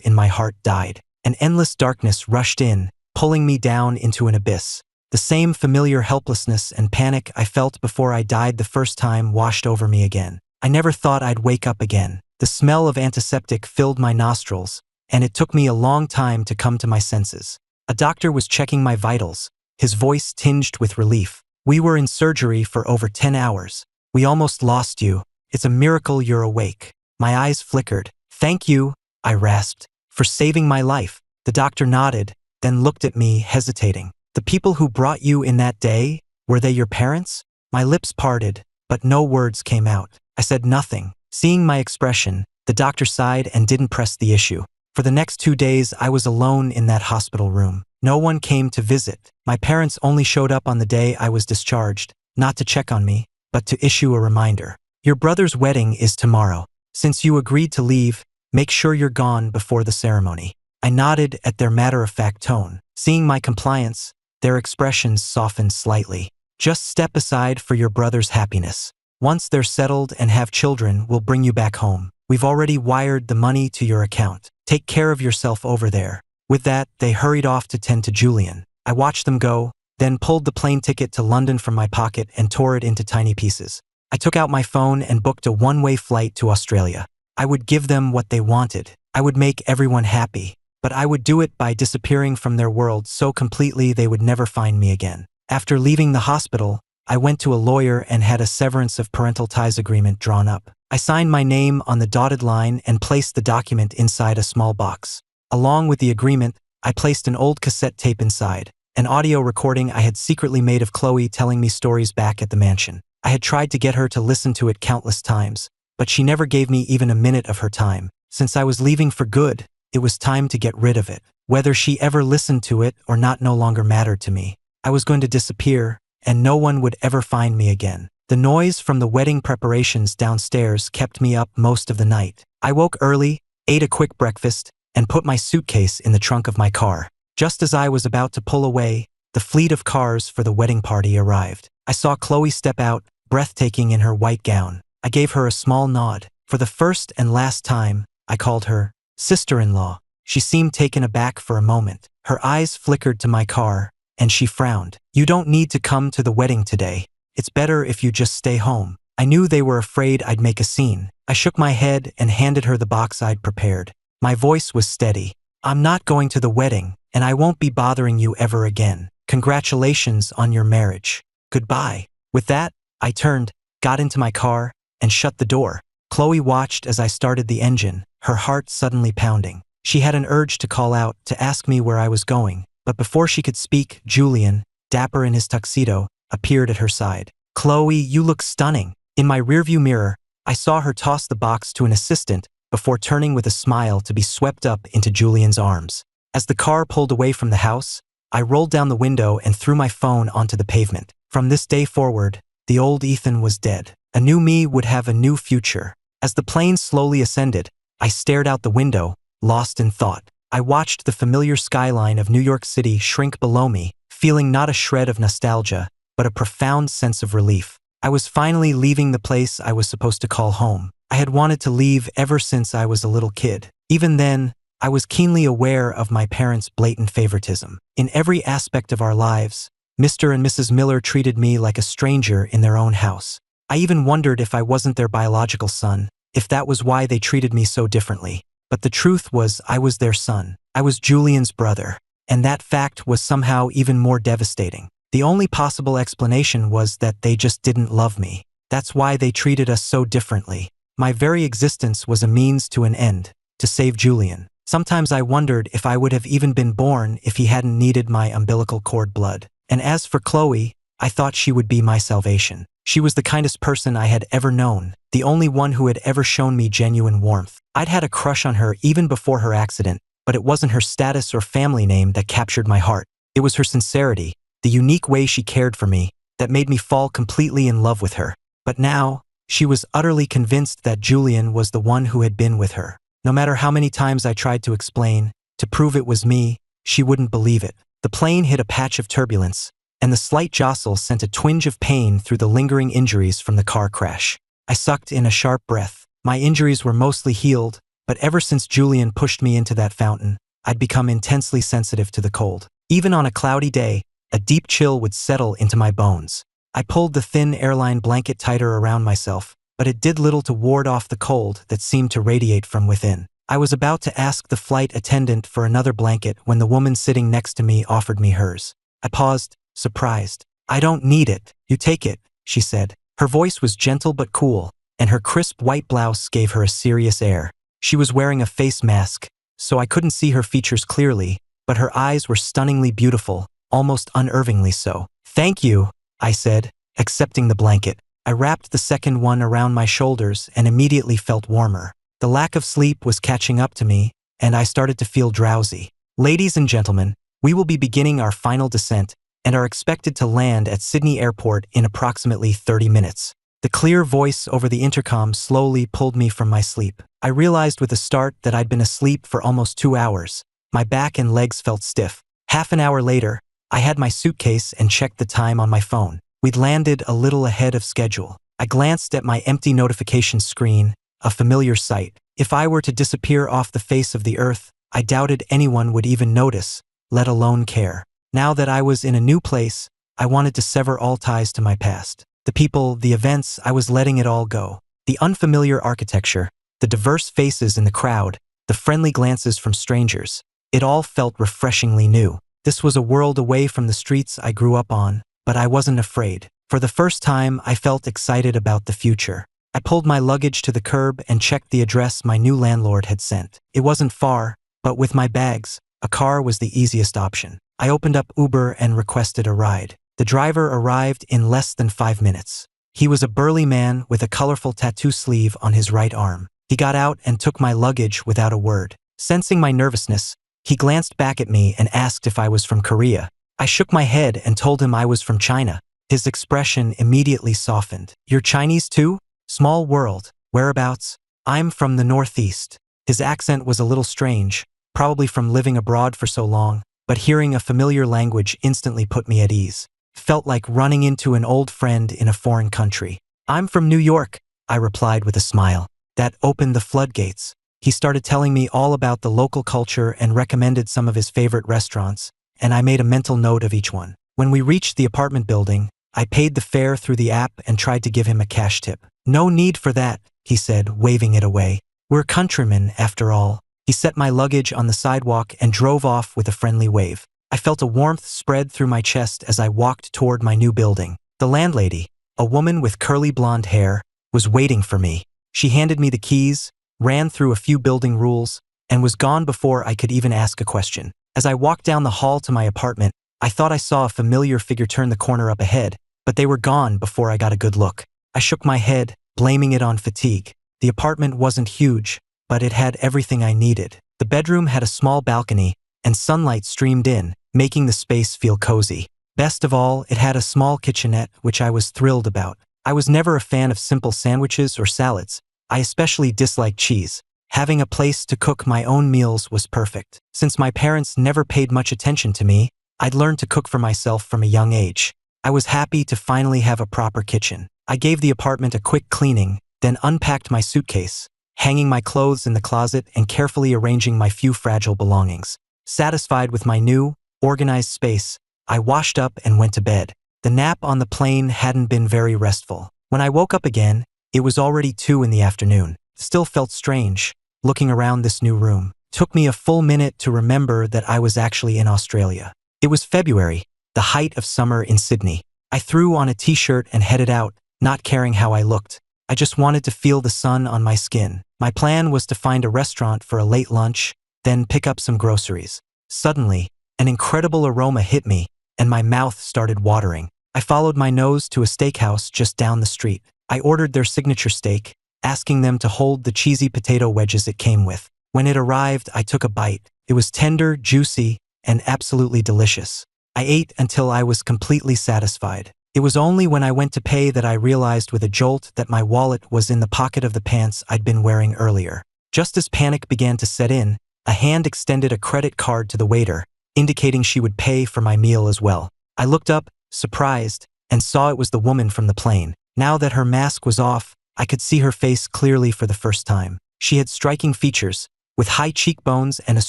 in my heart died. An endless darkness rushed in, pulling me down into an abyss. The same familiar helplessness and panic I felt before I died the first time washed over me again. I never thought I'd wake up again. The smell of antiseptic filled my nostrils, and it took me a long time to come to my senses. A doctor was checking my vitals, his voice tinged with relief. "We were in surgery for over 10 hours. We almost lost you. It's a miracle you're awake." My eyes flickered. "Thank you," I rasped, "for saving my life." The doctor nodded, then looked at me, hesitating. "The people who brought you in that day, were they your parents?" My lips parted, but no words came out. I said nothing. Seeing my expression, the doctor sighed and didn't press the issue. For the next 2 days, I was alone in that hospital room. No one came to visit. My parents only showed up on the day I was discharged, not to check on me, but to issue a reminder. "Your brother's wedding is tomorrow. Since you agreed to leave, make sure you're gone before the ceremony." I nodded at their matter-of-fact tone. Seeing my compliance, their expressions softened slightly. "Just step aside for your brother's happiness. Once they're settled and have children, we'll bring you back home. We've already wired the money to your account. Take care of yourself over there." With that, they hurried off to tend to Julian. I watched them go, then pulled the plane ticket to London from my pocket and tore it into tiny pieces. I took out my phone and booked a one-way flight to Australia. I would give them what they wanted. I would make everyone happy. But I would do it by disappearing from their world so completely they would never find me again. After leaving the hospital, I went to a lawyer and had a severance of parental ties agreement drawn up. I signed my name on the dotted line and placed the document inside a small box. Along with the agreement, I placed an old cassette tape inside, an audio recording I had secretly made of Chloe telling me stories back at the mansion. I had tried to get her to listen to it countless times, but she never gave me even a minute of her time. Since I was leaving for good, it was time to get rid of it. Whether she ever listened to it or not no longer mattered to me. I was going to disappear, and no one would ever find me again. The noise from the wedding preparations downstairs kept me up most of the night. I woke early, ate a quick breakfast, and put my suitcase in the trunk of my car. Just as I was about to pull away, the fleet of cars for the wedding party arrived. I saw Chloe step out, breathtaking in her white gown. I gave her a small nod. For the first and last time, I called her sister-in-law. She seemed taken aback for a moment. Her eyes flickered to my car, and she frowned. "You don't need to come to the wedding today. It's better if you just stay home." I knew they were afraid I'd make a scene. I shook my head and handed her the box I'd prepared. My voice was steady. "I'm not going to the wedding, and I won't be bothering you ever again. Congratulations on your marriage. Goodbye." With that, I turned, got into my car, and shut the door. Chloe watched as I started the engine, her heart suddenly pounding. She had an urge to call out, to ask me where I was going, but before she could speak, Julian, dapper in his tuxedo, appeared at her side. "Chloe, you look stunning." In my rearview mirror, I saw her toss the box to an assistant before turning with a smile to be swept up into Julian's arms. As the car pulled away from the house, I rolled down the window and threw my phone onto the pavement. From this day forward, the old Ethan was dead. A new me would have a new future. As the plane slowly ascended, I stared out the window, lost in thought. I watched the familiar skyline of New York City shrink below me, feeling not a shred of nostalgia, but a profound sense of relief. I was finally leaving the place I was supposed to call home. I had wanted to leave ever since I was a little kid. Even then, I was keenly aware of my parents' blatant favoritism. In every aspect of our lives, Mr. and Mrs. Miller treated me like a stranger in their own house. I even wondered if I wasn't their biological son, if that was why they treated me so differently. But the truth was I was their son. I was Julian's brother. And that fact was somehow even more devastating. The only possible explanation was that they just didn't love me. That's why they treated us so differently. My very existence was a means to an end, to save Julian. Sometimes I wondered if I would have even been born if he hadn't needed my umbilical cord blood. And as for Chloe, I thought she would be my salvation. She was the kindest person I had ever known, the only one who had ever shown me genuine warmth. I'd had a crush on her even before her accident, but it wasn't her status or family name that captured my heart. It was her sincerity, the unique way she cared for me, that made me fall completely in love with her. But now, she was utterly convinced that Julian was the one who had been with her. No matter how many times I tried to explain, to prove it was me, she wouldn't believe it. The plane hit a patch of turbulence, and the slight jostle sent a twinge of pain through the lingering injuries from the car crash. I sucked in a sharp breath. My injuries were mostly healed, but ever since Julian pushed me into that fountain, I'd become intensely sensitive to the cold. Even on a cloudy day, a deep chill would settle into my bones. I pulled the thin airline blanket tighter around myself, but it did little to ward off the cold that seemed to radiate from within. I was about to ask the flight attendant for another blanket when the woman sitting next to me offered me hers. I paused, surprised. "I don't need it. You take it," she said. Her voice was gentle but cool, and her crisp white blouse gave her a serious air. She was wearing a face mask, so I couldn't see her features clearly, but her eyes were stunningly beautiful, almost unnervingly so. "Thank you," I said, accepting the blanket. I wrapped the second one around my shoulders and immediately felt warmer. The lack of sleep was catching up to me, and I started to feel drowsy. "Ladies and gentlemen, we will be beginning our final descent and are expected to land at Sydney Airport in approximately 30 minutes. The clear voice over the intercom slowly pulled me from my sleep. I realized with a start that I'd been asleep for almost 2 hours. My back and legs felt stiff. Half an hour later, I had my suitcase and checked the time on my phone. We'd landed a little ahead of schedule. I glanced at my empty notification screen, a familiar sight. If I were to disappear off the face of the earth, I doubted anyone would even notice, let alone care. Now that I was in a new place, I wanted to sever all ties to my past. The people, the events, I was letting it all go. The unfamiliar architecture, the diverse faces in the crowd, the friendly glances from strangers. It all felt refreshingly new. This was a world away from the streets I grew up on, but I wasn't afraid. For the first time, I felt excited about the future. I pulled my luggage to the curb and checked the address my new landlord had sent. It wasn't far, but with my bags, a car was the easiest option. I opened up Uber and requested a ride. The driver arrived in less than 5 minutes. He was a burly man with a colorful tattoo sleeve on his right arm. He got out and took my luggage without a word. Sensing my nervousness, he glanced back at me and asked if I was from Korea. I shook my head and told him I was from China. His expression immediately softened. "You're Chinese too? Small world. Whereabouts?" "I'm from the Northeast." His accent was a little strange, probably from living abroad for so long, but hearing a familiar language instantly put me at ease. Felt like running into an old friend in a foreign country. "I'm from New York," I replied with a smile. That opened the floodgates. He started telling me all about the local culture and recommended some of his favorite restaurants, and I made a mental note of each one. When we reached the apartment building, I paid the fare through the app and tried to give him a cash tip. "No need for that," he said, waving it away. "We're countrymen, after all." He set my luggage on the sidewalk and drove off with a friendly wave. I felt a warmth spread through my chest as I walked toward my new building. The landlady, a woman with curly blonde hair, was waiting for me. She handed me the keys, ran through a few building rules, and was gone before I could even ask a question. As I walked down the hall to my apartment, I thought I saw a familiar figure turn the corner up ahead, but they were gone before I got a good look. I shook my head, blaming it on fatigue. The apartment wasn't huge, but it had everything I needed. The bedroom had a small balcony, and sunlight streamed in, making the space feel cozy. Best of all, it had a small kitchenette, which I was thrilled about. I was never a fan of simple sandwiches or salads. I especially disliked cheese. Having a place to cook my own meals was perfect. Since my parents never paid much attention to me, I'd learned to cook for myself from a young age. I was happy to finally have a proper kitchen. I gave the apartment a quick cleaning, then unpacked my suitcase, hanging my clothes in the closet and carefully arranging my few fragile belongings. Satisfied with my new, organized space, I washed up and went to bed. The nap on the plane hadn't been very restful. When I woke up again, it was already 2 in the afternoon. Still felt strange, looking around this new room. Took me a full minute to remember that I was actually in Australia. It was February, the height of summer in Sydney. I threw on a t-shirt and headed out, not caring how I looked. I just wanted to feel the sun on my skin. My plan was to find a restaurant for a late lunch, then pick up some groceries. Suddenly, an incredible aroma hit me, and my mouth started watering. I followed my nose to a steakhouse just down the street. I ordered their signature steak, asking them to hold the cheesy potato wedges it came with. When it arrived, I took a bite. It was tender, juicy, and absolutely delicious. I ate until I was completely satisfied. It was only when I went to pay that I realized with a jolt that my wallet was in the pocket of the pants I'd been wearing earlier. Just as panic began to set in, a hand extended a credit card to the waiter, indicating she would pay for my meal as well. I looked up, surprised, and saw it was the woman from the plane. Now that her mask was off, I could see her face clearly for the first time. She had striking features, with high cheekbones and a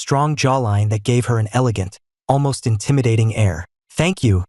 strong jawline that gave her an elegant, almost intimidating air. Thank you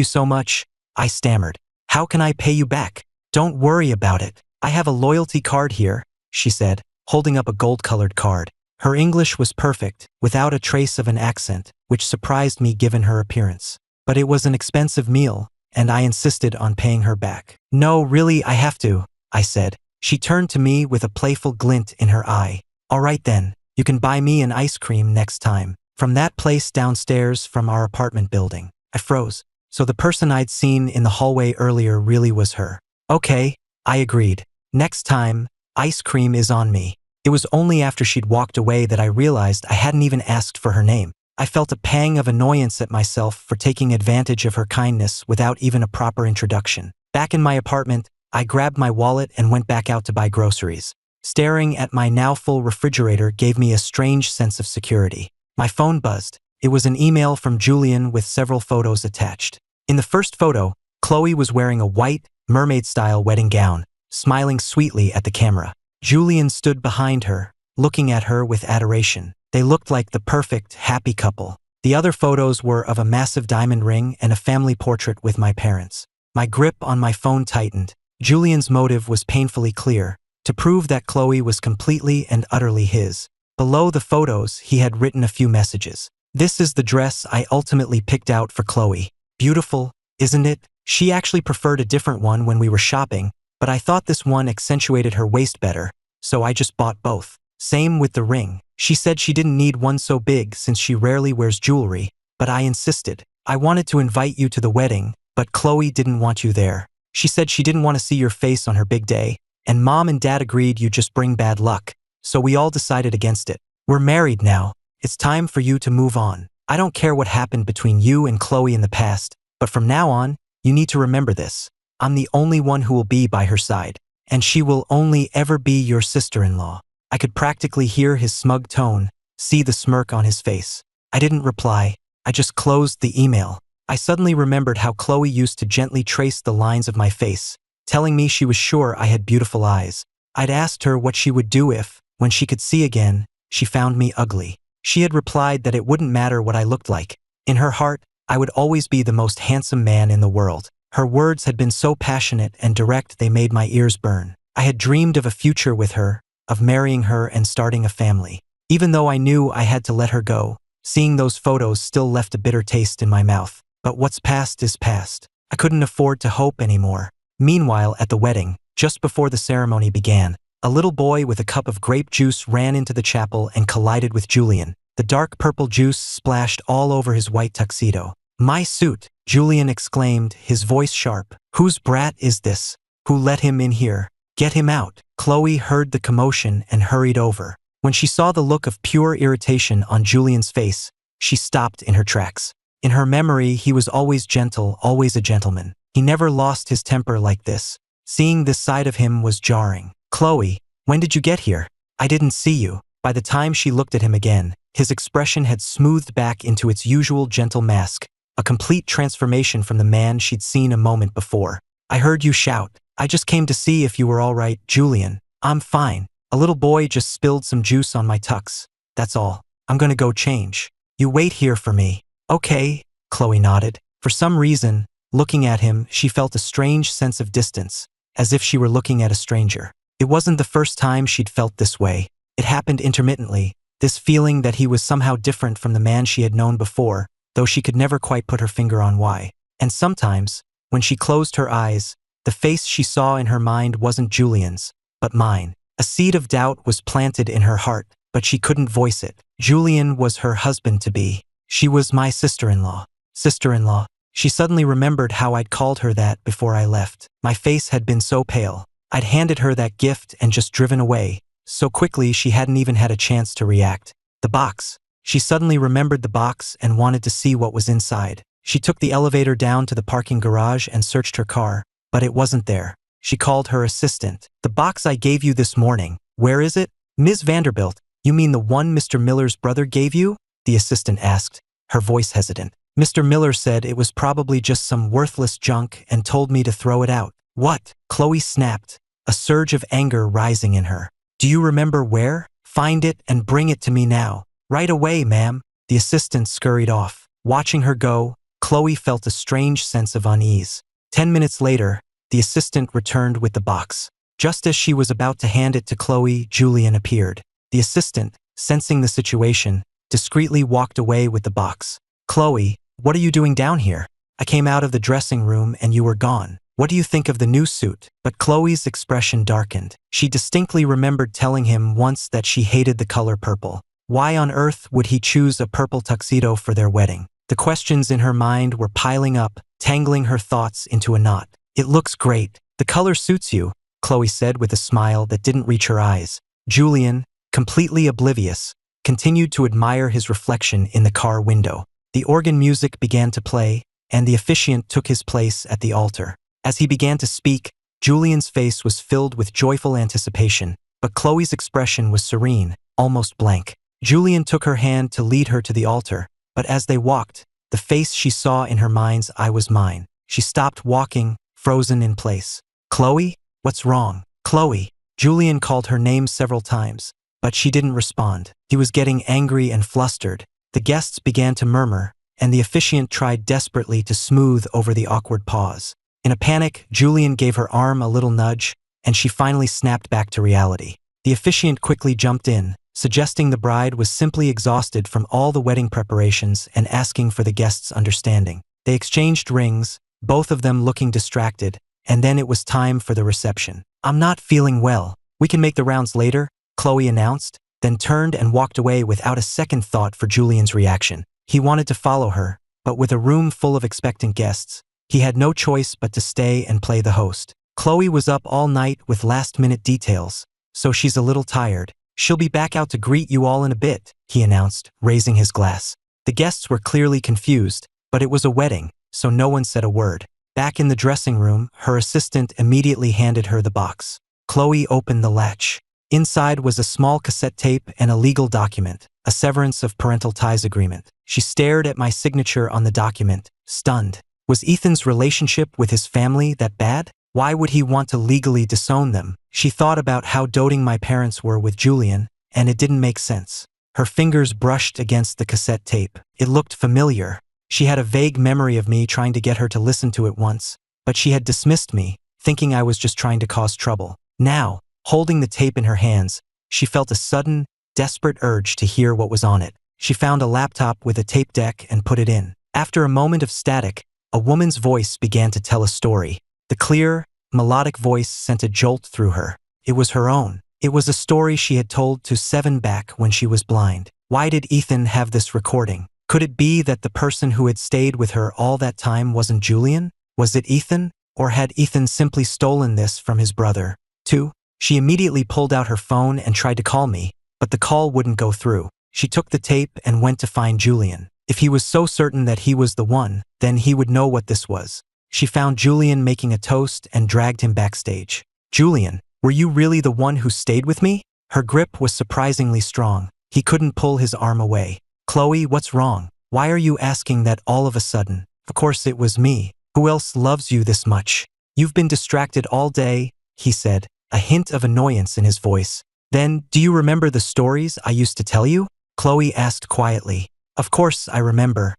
so much," I stammered. "How can I pay you back?" "Don't worry about it. I have a loyalty card here," she said, holding up a gold-colored card. Her English was perfect, without a trace of an accent, which surprised me given her appearance. But it was an expensive meal, and I insisted on paying her back. "No, really, I have to," I said. She turned to me with a playful glint in her eye. "All right then, you can buy me an ice cream next time, from that place downstairs from our apartment building." I froze. So the person I'd seen in the hallway earlier really was her. "Okay," I agreed. "Next time, ice cream is on me." It was only after she'd walked away that I realized I hadn't even asked for her name. I felt a pang of annoyance at myself for taking advantage of her kindness without even a proper introduction. Back in my apartment, I grabbed my wallet and went back out to buy groceries. Staring at my now full refrigerator gave me a strange sense of security. My phone buzzed. It was an email from Julian with several photos attached. In the first photo, Chloe was wearing a white, mermaid-style wedding gown, smiling sweetly at the camera. Julian stood behind her, looking at her with adoration. They looked like the perfect, happy couple. The other photos were of a massive diamond ring and a family portrait with my parents. My grip on my phone tightened. Julian's motive was painfully clear, to prove that Chloe was completely and utterly his. Below the photos, he had written a few messages. "This is the dress I ultimately picked out for Chloe. Beautiful, isn't it? She actually preferred a different one when we were shopping, but I thought this one accentuated her waist better, so I just bought both. Same with the ring. She said she didn't need one so big since she rarely wears jewelry, but I insisted. I wanted to invite you to the wedding, but Chloe didn't want you there. She said she didn't want to see your face on her big day, and Mom and Dad agreed you'd just bring bad luck, so we all decided against it. We're married now. It's time for you to move on. I don't care what happened between you and Chloe in the past, but from now on, you need to remember this. I'm the only one who will be by her side, and she will only ever be your sister-in-law." I could practically hear his smug tone, see the smirk on his face. I didn't reply. I just closed the email. I suddenly remembered how Chloe used to gently trace the lines of my face, telling me she was sure I had beautiful eyes. I'd asked her what she would do if, when she could see again, she found me ugly. She had replied that it wouldn't matter what I looked like. In her heart, I would always be the most handsome man in the world. Her words had been so passionate and direct they made my ears burn. I had dreamed of a future with her, of marrying her and starting a family. Even though I knew I had to let her go, seeing those photos still left a bitter taste in my mouth. But what's past is past. I couldn't afford to hope anymore. Meanwhile, at the wedding, just before the ceremony began, a little boy with a cup of grape juice ran into the chapel and collided with Julian. The dark purple juice splashed all over his white tuxedo. "My suit," Julian exclaimed, his voice sharp. "Whose brat is this? Who let him in here? Get him out." Chloe heard the commotion and hurried over. When she saw the look of pure irritation on Julian's face, she stopped in her tracks. In her memory, he was always gentle, always a gentleman. He never lost his temper like this. Seeing this side of him was jarring. "Chloe, when did you get here? I didn't see you." By the time she looked at him again, his expression had smoothed back into its usual gentle mask, a complete transformation from the man she'd seen a moment before. "I heard you shout. I just came to see if you were all right." "Julian, I'm fine. A little boy just spilled some juice on my tux. That's all. I'm gonna go change. You wait here for me." "Okay," Chloe nodded. For some reason, looking at him, she felt a strange sense of distance, as if she were looking at a stranger. It wasn't the first time she'd felt this way. It happened intermittently, this feeling that he was somehow different from the man she had known before, though she could never quite put her finger on why. And sometimes, when she closed her eyes, the face she saw in her mind wasn't Julian's, but mine. A seed of doubt was planted in her heart, but she couldn't voice it. Julian was her husband-to-be. She was my sister-in-law. Sister-in-law. She suddenly remembered how I'd called her that before I left. My face had been so pale. I'd handed her that gift and just driven away, so quickly she hadn't even had a chance to react. The box. She suddenly remembered the box and wanted to see what was inside. She took the elevator down to the parking garage and searched her car, but it wasn't there. She called her assistant. "The box I gave you this morning, where is it?" "Ms. Vanderbilt, you mean the one Mr. Miller's brother gave you?" the assistant asked, her voice hesitant. "Mr. Miller said it was probably just some worthless junk and told me to throw it out." "What?" Chloe snapped. a surge of anger rising in her. "Do you remember where? Find it and bring it to me now." "Right away, ma'am." The assistant scurried off. Watching her go, Chloe felt a strange sense of unease. 10 minutes later, the assistant returned with the box. Just as she was about to hand it to Chloe, Julian appeared. The assistant, sensing the situation, discreetly walked away with the box. "Chloe, what are you doing down here? I came out of the dressing room and you were gone. What do you think of the new suit?" But Chloe's expression darkened. She distinctly remembered telling him once that she hated the color purple. Why on earth would he choose a purple tuxedo for their wedding? The questions in her mind were piling up, tangling her thoughts into a knot. "It looks great. The color suits you," Chloe said with a smile that didn't reach her eyes. Julian, completely oblivious, continued to admire his reflection in the car window. The organ music began to play, and the officiant took his place at the altar. As he began to speak, Julian's face was filled with joyful anticipation, but Chloe's expression was serene, almost blank. Julian took her hand to lead her to the altar, but as they walked, the face she saw in her mind's eye was mine. She stopped walking, frozen in place. "Chloe? What's wrong? Chloe?" Julian called her name several times, but she didn't respond. He was getting angry and flustered. The guests began to murmur, and the officiant tried desperately to smooth over the awkward pause. In a panic, Julian gave her arm a little nudge, and she finally snapped back to reality. The officiant quickly jumped in, suggesting the bride was simply exhausted from all the wedding preparations and asking for the guests' understanding. They exchanged rings, both of them looking distracted, and then it was time for the reception. "I'm not feeling well. We can make the rounds later," Chloe announced, then turned and walked away without a second thought for Julian's reaction. He wanted to follow her, but with a room full of expectant guests, he had no choice but to stay and play the host. "Chloe was up all night with last-minute details, so she's a little tired. She'll be back out to greet you all in a bit," he announced, raising his glass. The guests were clearly confused, but it was a wedding, so no one said a word. Back in the dressing room, her assistant immediately handed her the box. Chloe opened the latch. Inside was a small cassette tape and a legal document, a severance of parental ties agreement. She stared at my signature on the document, stunned. Was Ethan's relationship with his family that bad? Why would he want to legally disown them? She thought about how doting my parents were with Julian, and it didn't make sense. Her fingers brushed against the cassette tape. It looked familiar. She had a vague memory of me trying to get her to listen to it once, but she had dismissed me, thinking I was just trying to cause trouble. Now, holding the tape in her hands, she felt a sudden, desperate urge to hear what was on it. She found a laptop with a tape deck and put it in. After a moment of static, a woman's voice began to tell a story. The clear, melodic voice sent a jolt through her. It was her own. It was a story she had told to Seven back when she was blind. Why did Ethan have this recording? Could it be that the person who had stayed with her all that time wasn't Julian? Was it Ethan? Or had Ethan simply stolen this from his brother, too? She immediately pulled out her phone and tried to call me, but the call wouldn't go through. She took the tape and went to find Julian. If he was so certain that he was the one, then he would know what this was. She found Julian making a toast and dragged him backstage. "Julian, were you really the one who stayed with me?" Her grip was surprisingly strong. He couldn't pull his arm away. "Chloe, what's wrong? Why are you asking that all of a sudden?" "Of course it was me. Who else loves you this much? You've been distracted all day," he said, a hint of annoyance in his voice. "Then, do you remember the stories I used to tell you?" Chloe asked quietly. "Of course I remember.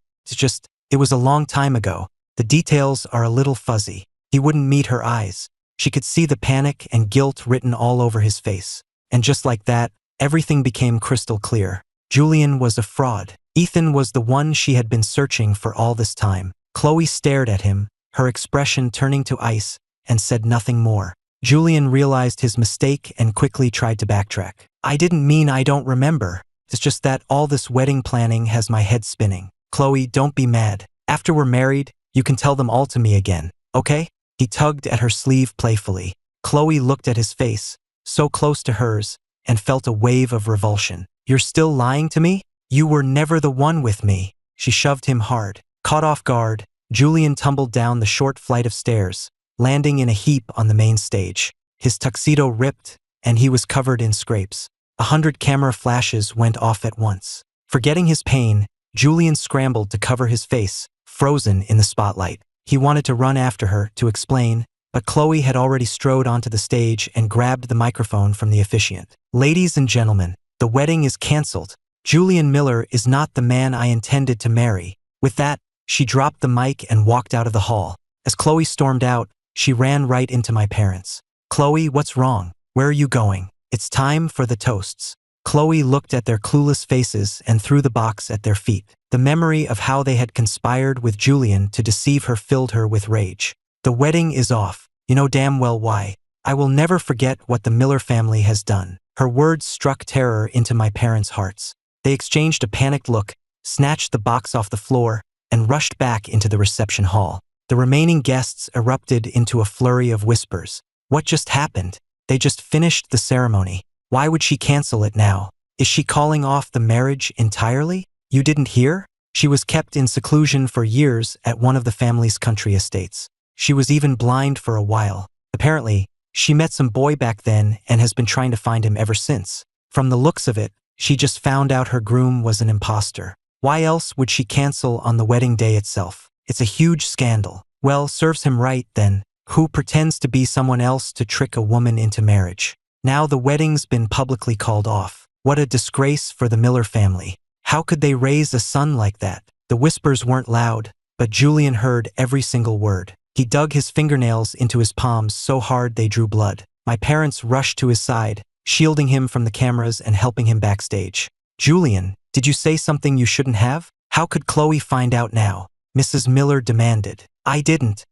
It was a long time ago. The details are a little fuzzy." He wouldn't meet her eyes. She could see the panic and guilt written all over his face. And just like that, everything became crystal clear. Julian was a fraud. Ethan was the one she had been searching for all this time. Chloe stared at him, her expression turning to ice, and said nothing more. Julian realized his mistake and quickly tried to backtrack. "I didn't mean I don't remember. It's just that all this wedding planning has my head spinning. Chloe, don't be mad. After we're married, you can tell them all to me again, okay?" He tugged at her sleeve playfully. Chloe looked at his face, so close to hers, and felt a wave of revulsion. "You're still lying to me? You were never the one with me." She shoved him hard. Caught off guard, Julian tumbled down the short flight of stairs, landing in a heap on the main stage. His tuxedo ripped, and he was covered in scrapes. 100 camera flashes went off at once. Forgetting his pain, Julian scrambled to cover his face, frozen in the spotlight. He wanted to run after her to explain, but Chloe had already strode onto the stage and grabbed the microphone from the officiant. "Ladies and gentlemen, the wedding is cancelled. Julian Miller is not the man I intended to marry." With that, she dropped the mic and walked out of the hall. As Chloe stormed out, she ran right into my parents. "Chloe, what's wrong? Where are you going? It's time for the toasts." Chloe looked at their clueless faces and threw the box at their feet. The memory of how they had conspired with Julian to deceive her filled her with rage. "The wedding is off. You know damn well why. I will never forget what the Miller family has done." Her words struck terror into my parents' hearts. They exchanged a panicked look, snatched the box off the floor, and rushed back into the reception hall. The remaining guests erupted into a flurry of whispers. "What just happened? They just finished the ceremony. Why would she cancel it now? Is she calling off the marriage entirely? You didn't hear? She was kept in seclusion for years at one of the family's country estates. She was even blind for a while. Apparently, she met some boy back then and has been trying to find him ever since. From the looks of it, she just found out her groom was an imposter. Why else would she cancel on the wedding day itself? It's a huge scandal." "Well, serves him right, then. Who pretends to be someone else to trick a woman into marriage? Now the wedding's been publicly called off. What a disgrace for the Miller family. How could they raise a son like that?" The whispers weren't loud, but Julian heard every single word. He dug his fingernails into his palms so hard they drew blood. My parents rushed to his side, shielding him from the cameras and helping him backstage. "Julian, did you say something you shouldn't have? How could Chloe find out now?" Mrs. Miller demanded. I didn't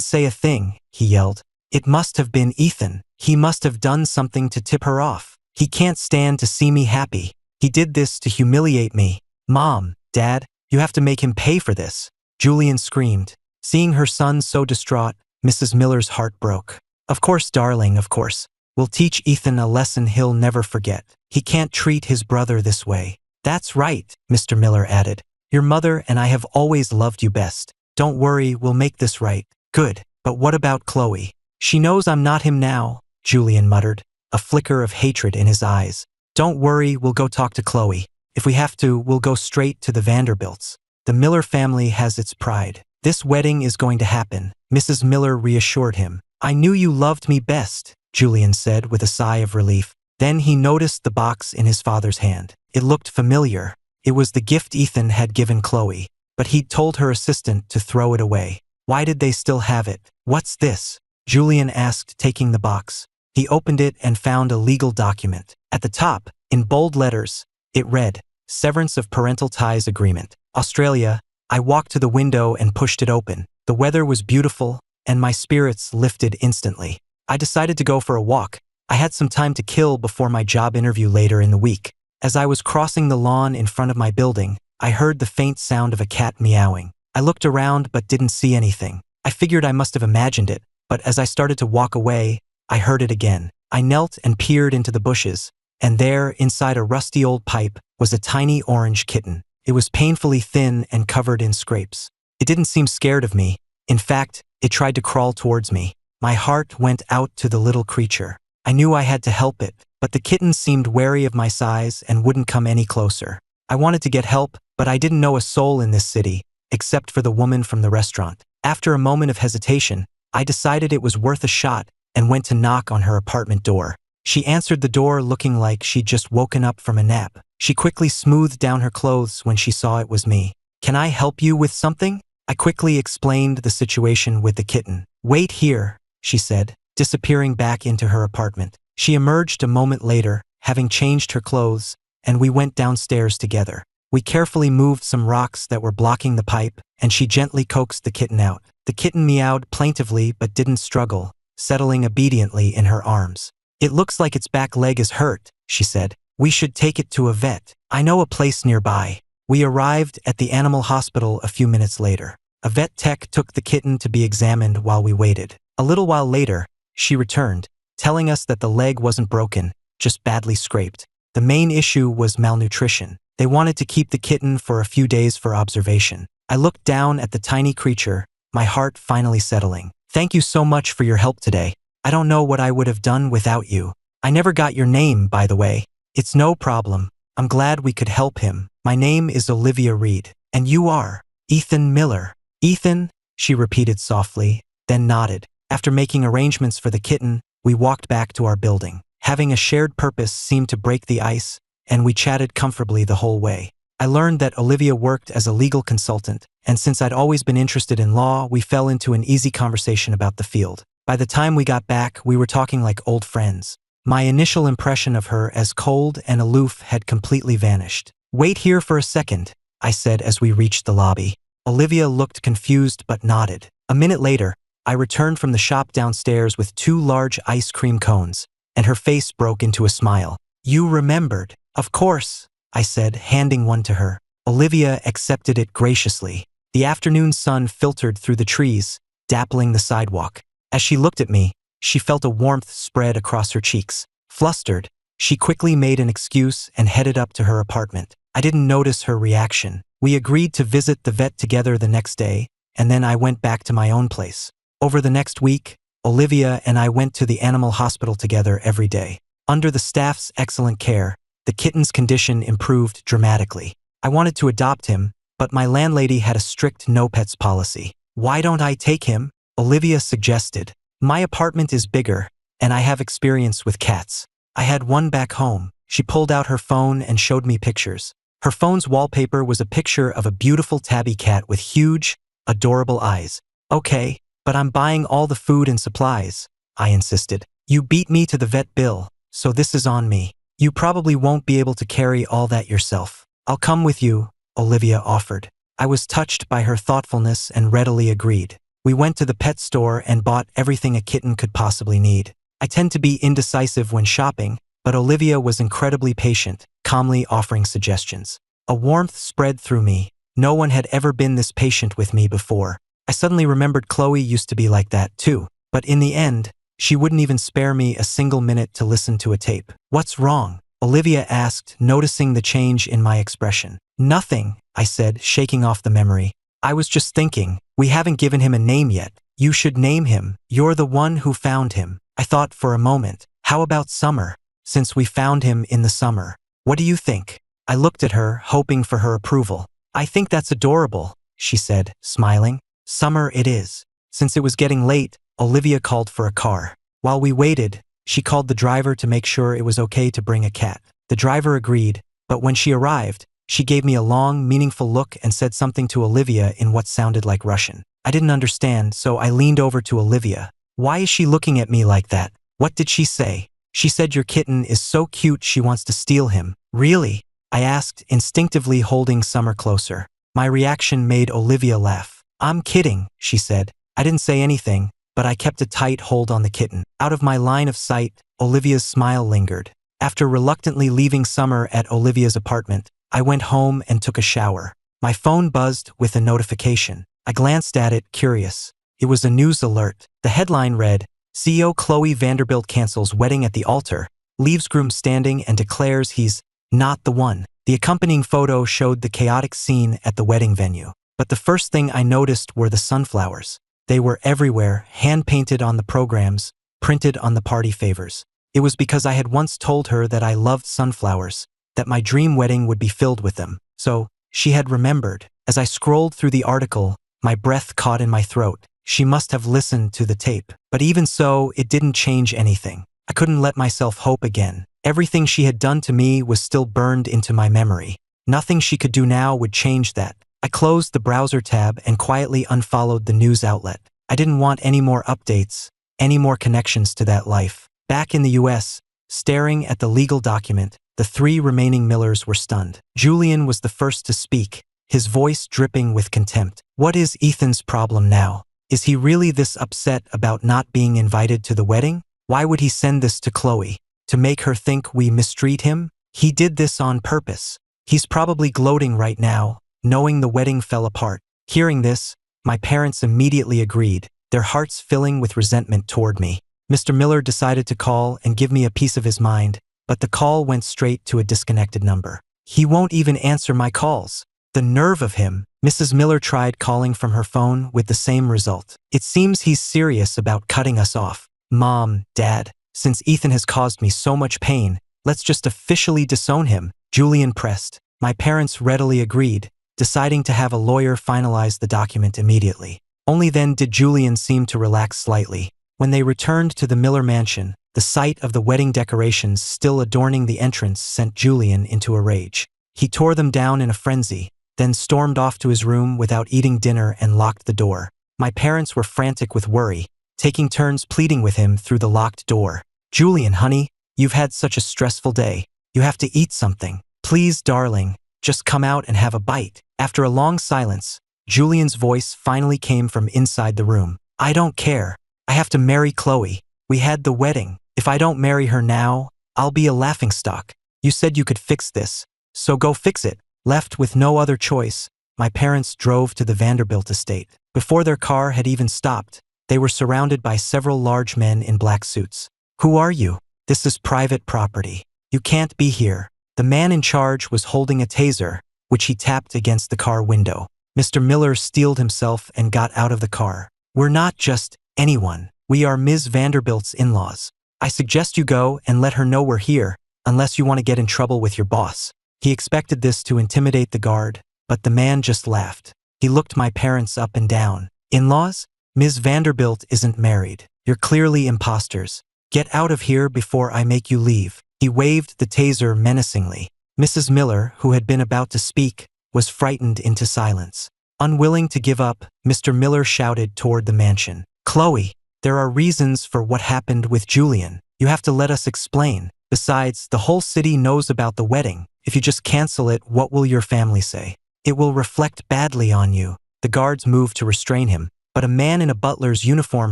say a thing," he yelled. "It must have been Ethan. He must have done something to tip her off. He can't stand to see me happy. He did this to humiliate me. Mom, Dad, you have to make him pay for this," Julian screamed. Seeing her son so distraught, Mrs. Miller's heart broke. "Of course, darling, of course. We'll teach Ethan a lesson he'll never forget. He can't treat his brother this way." "That's right," Mr. Miller added. "Your mother and I have always loved you best. Don't worry, we'll make this right." "Good, but what about Chloe?" "She knows I'm not him now," Julian muttered, a flicker of hatred in his eyes. "Don't worry, we'll go talk to Chloe. If we have to, we'll go straight to the Vanderbilts. The Miller family has its pride. This wedding is going to happen," Mrs. Miller reassured him. "I knew you loved me best," Julian said with a sigh of relief. Then he noticed the box in his father's hand. It looked familiar. It was the gift Ethan had given Chloe, but he'd told her assistant to throw it away. Why did they still have it? "What's this?" Julian asked, taking the box. He opened it and found a legal document. At the top, in bold letters, it read, "Severance of Parental Ties Agreement. Australia." I walked to the window and pushed it open. The weather was beautiful, and my spirits lifted instantly. I decided to go for a walk. I had some time to kill before my job interview later in the week. As I was crossing the lawn in front of my building, I heard the faint sound of a cat meowing. I looked around but didn't see anything. I figured I must have imagined it, but as I started to walk away, I heard it again. I knelt and peered into the bushes, and there, inside a rusty old pipe, was a tiny orange kitten. It was painfully thin and covered in scrapes. It didn't seem scared of me. In fact, it tried to crawl towards me. My heart went out to the little creature. I knew I had to help it, but the kitten seemed wary of my size and wouldn't come any closer. I wanted to get help, but I didn't know a soul in this city, except for the woman from the restaurant. After a moment of hesitation, I decided it was worth a shot and went to knock on her apartment door. She answered the door looking like she'd just woken up from a nap. She quickly smoothed down her clothes when she saw it was me. "Can I help you with something?" I quickly explained the situation with the kitten. "Wait here," she said, disappearing back into her apartment. She emerged a moment later, having changed her clothes, and we went downstairs together. We carefully moved some rocks that were blocking the pipe, and she gently coaxed the kitten out. The kitten meowed plaintively but didn't struggle, settling obediently in her arms. "It looks like its back leg is hurt," she said. "We should take it to a vet. I know a place nearby." We arrived at the animal hospital a few minutes later. A vet tech took the kitten to be examined while we waited. A little while later, she returned, telling us that the leg wasn't broken, just badly scraped. The main issue was malnutrition. They wanted to keep the kitten for a few days for observation. I looked down at the tiny creature, my heart finally settling. "Thank you so much for your help today. I don't know what I would have done without you. I never got your name, by the way." "It's no problem. I'm glad we could help him. My name is Olivia Reed. And you are?" "Ethan Miller." "Ethan," she repeated softly, then nodded. After making arrangements for the kitten, we walked back to our building. Having a shared purpose seemed to break the ice, and we chatted comfortably the whole way. I learned that Olivia worked as a legal consultant, and since I'd always been interested in law, we fell into an easy conversation about the field. By the time we got back, we were talking like old friends. My initial impression of her as cold and aloof had completely vanished. "Wait here for a second," I said as we reached the lobby. Olivia looked confused but nodded. A minute later, I returned from the shop downstairs with 2 large ice cream cones, and her face broke into a smile. "You remembered." "Of course," I said, handing one to her. Olivia accepted it graciously. The afternoon sun filtered through the trees, dappling the sidewalk. As she looked at me, she felt a warmth spread across her cheeks. Flustered, she quickly made an excuse and headed up to her apartment. I didn't notice her reaction. We agreed to visit the vet together the next day, and then I went back to my own place. Over the next week, Olivia and I went to the animal hospital together every day. Under the staff's excellent care, the kitten's condition improved dramatically. I wanted to adopt him, but my landlady had a strict no-pets policy. "Why don't I take him?" Olivia suggested. "My apartment is bigger, and I have experience with cats. I had one back home." She pulled out her phone and showed me pictures. Her phone's wallpaper was a picture of a beautiful tabby cat with huge, adorable eyes. "Okay, but I'm buying all the food and supplies," I insisted. "You beat me to the vet bill, so this is on me. You probably won't be able to carry all that yourself." "I'll come with you," Olivia offered. I was touched by her thoughtfulness and readily agreed. We went to the pet store and bought everything a kitten could possibly need. I tend to be indecisive when shopping, but Olivia was incredibly patient, calmly offering suggestions. A warmth spread through me. No one had ever been this patient with me before. I suddenly remembered Chloe used to be like that too, but in the end, she wouldn't even spare me a single minute to listen to a tape. "What's wrong?" Olivia asked, noticing the change in my expression. "Nothing," I said, shaking off the memory. "I was just thinking, we haven't given him a name yet. You should name him. You're the one who found him." I thought for a moment. "How about Summer? Since we found him in the summer. What do you think?" I looked at her, hoping for her approval. "I think that's adorable," she said, smiling. "Summer it is." Since it was getting late, Olivia called for a car. While we waited, she called the driver to make sure it was okay to bring a cat. The driver agreed, but when she arrived, she gave me a long, meaningful look and said something to Olivia in what sounded like Russian. I didn't understand, so I leaned over to Olivia. "Why is she looking at me like that? What did she say?" "She said your kitten is so cute she wants to steal him." "Really?" I asked, instinctively holding Summer closer. My reaction made Olivia laugh. "I'm kidding," she said. I didn't say anything, but I kept a tight hold on the kitten. Out of my line of sight, Olivia's smile lingered. After reluctantly leaving Summer at Olivia's apartment, I went home and took a shower. My phone buzzed with a notification. I glanced at it, curious. It was a news alert. The headline read, "CEO Chloe Vanderbilt cancels wedding at the altar, leaves groom standing and declares he's not the one." The accompanying photo showed the chaotic scene at the wedding venue. But the first thing I noticed were the sunflowers. They were everywhere, hand-painted on the programs, printed on the party favors. It was because I had once told her that I loved sunflowers, that my dream wedding would be filled with them. So, she had remembered. As I scrolled through the article, my breath caught in my throat. She must have listened to the tape. But even so, it didn't change anything. I couldn't let myself hope again. Everything she had done to me was still burned into my memory. Nothing she could do now would change that. I closed the browser tab and quietly unfollowed the news outlet. I didn't want any more updates, any more connections to that life. Back in the US, staring at the legal document, the 3 remaining Millers were stunned. Julian was the first to speak, his voice dripping with contempt. "What is Ethan's problem now? Is he really this upset about not being invited to the wedding? Why would he send this to Chloe? To make her think we mistreat him? He did this on purpose. He's probably gloating right now, knowing the wedding fell apart." Hearing this, my parents immediately agreed, their hearts filling with resentment toward me. Mr. Miller decided to call and give me a piece of his mind, but the call went straight to a disconnected number. "He won't even answer my calls. The nerve of him." Mrs. Miller tried calling from her phone with the same result. "It seems he's serious about cutting us off. Mom, Dad, since Ethan has caused me so much pain, let's just officially disown him," Julian pressed. My parents readily agreed, deciding to have a lawyer finalize the document immediately. Only then did Julian seem to relax slightly. When they returned to the Miller mansion, the sight of the wedding decorations still adorning the entrance sent Julian into a rage. He tore them down in a frenzy, then stormed off to his room without eating dinner and locked the door. My parents were frantic with worry, taking turns pleading with him through the locked door. "Julian, honey, you've had such a stressful day. You have to eat something. Please, darling, just come out and have a bite." After a long silence, Julian's voice finally came from inside the room. "I don't care. I have to marry Chloe. We had the wedding. If I don't marry her now, I'll be a laughingstock. You said you could fix this, so go fix it." Left with no other choice, my parents drove to the Vanderbilt estate. Before their car had even stopped, they were surrounded by several large men in black suits. "Who are you? This is private property. You can't be here." The man in charge was holding a taser, which he tapped against the car window. Mr. Miller steeled himself and got out of the car. "We're not just anyone. We are Ms. Vanderbilt's in-laws. I suggest you go and let her know we're here, unless you want to get in trouble with your boss." He expected this to intimidate the guard, but the man just laughed. He looked my parents up and down. "In-laws? Ms. Vanderbilt isn't married. You're clearly imposters. Get out of here before I make you leave." He waved the taser menacingly. Mrs. Miller, who had been about to speak, was frightened into silence. Unwilling to give up, Mr. Miller shouted toward the mansion. "Chloe, there are reasons for what happened with Julian. You have to let us explain. Besides, the whole city knows about the wedding. If you just cancel it, what will your family say? It will reflect badly on you." The guards moved to restrain him, but a man in a butler's uniform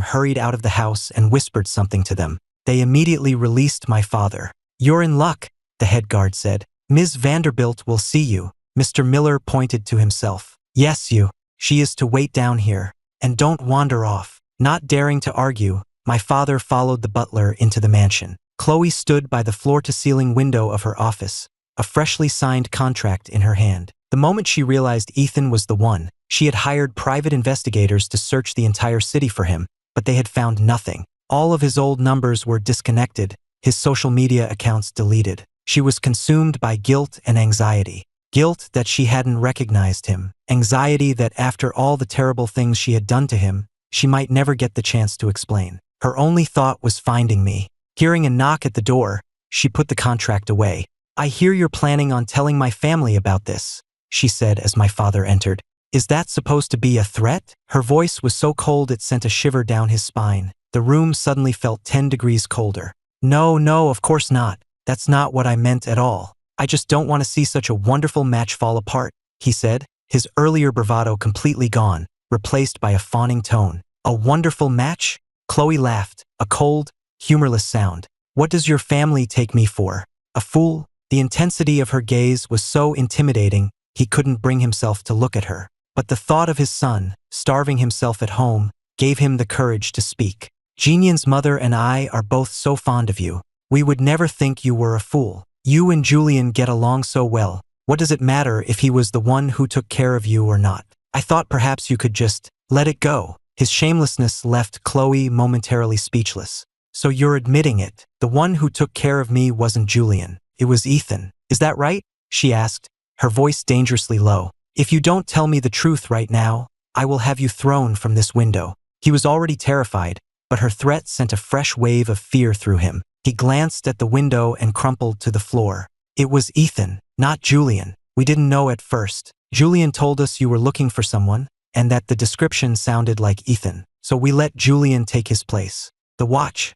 hurried out of the house and whispered something to them. They immediately released my father. "You're in luck," the head guard said. "Ms. Vanderbilt will see you." Mr. Miller pointed to himself. "Yes, you. She is to wait down here. And don't wander off." Not daring to argue, my father followed the butler into the mansion. Chloe stood by the floor-to-ceiling window of her office, a freshly signed contract in her hand. The moment she realized Ethan was the one, she had hired private investigators to search the entire city for him, but they had found nothing. All of his old numbers were disconnected, his social media accounts deleted. She was consumed by guilt and anxiety. Guilt that she hadn't recognized him. Anxiety that after all the terrible things she had done to him, she might never get the chance to explain. Her only thought was finding me. Hearing a knock at the door, she put the contract away. "I hear you're planning on telling my family about this," she said as my father entered. "Is that supposed to be a threat?" Her voice was so cold it sent a shiver down his spine. The room suddenly felt 10 degrees colder. No, of course not. That's not what I meant at all. I just don't want to see such a wonderful match fall apart," he said, his earlier bravado completely gone, replaced by a fawning tone. "A wonderful match?" Chloe laughed, a cold, humorless sound. "What does your family take me for? A fool?" The intensity of her gaze was so intimidating, he couldn't bring himself to look at her. But the thought of his son, starving himself at home, gave him the courage to speak. "Julian's mother and I are both so fond of you. We would never think you were a fool. You and Julian get along so well. What does it matter if he was the one who took care of you or not? I thought perhaps you could just let it go." His shamelessness left Chloe momentarily speechless. "So you're admitting it. The one who took care of me wasn't Julian. It was Ethan. Is that right?" she asked, her voice dangerously low. "If you don't tell me the truth right now, I will have you thrown from this window." He was already terrified, but her threat sent a fresh wave of fear through him. He glanced at the window and crumpled to the floor. "It was Ethan, not Julian. We didn't know at first. Julian told us you were looking for someone, and that the description sounded like Ethan. So we let Julian take his place. The watch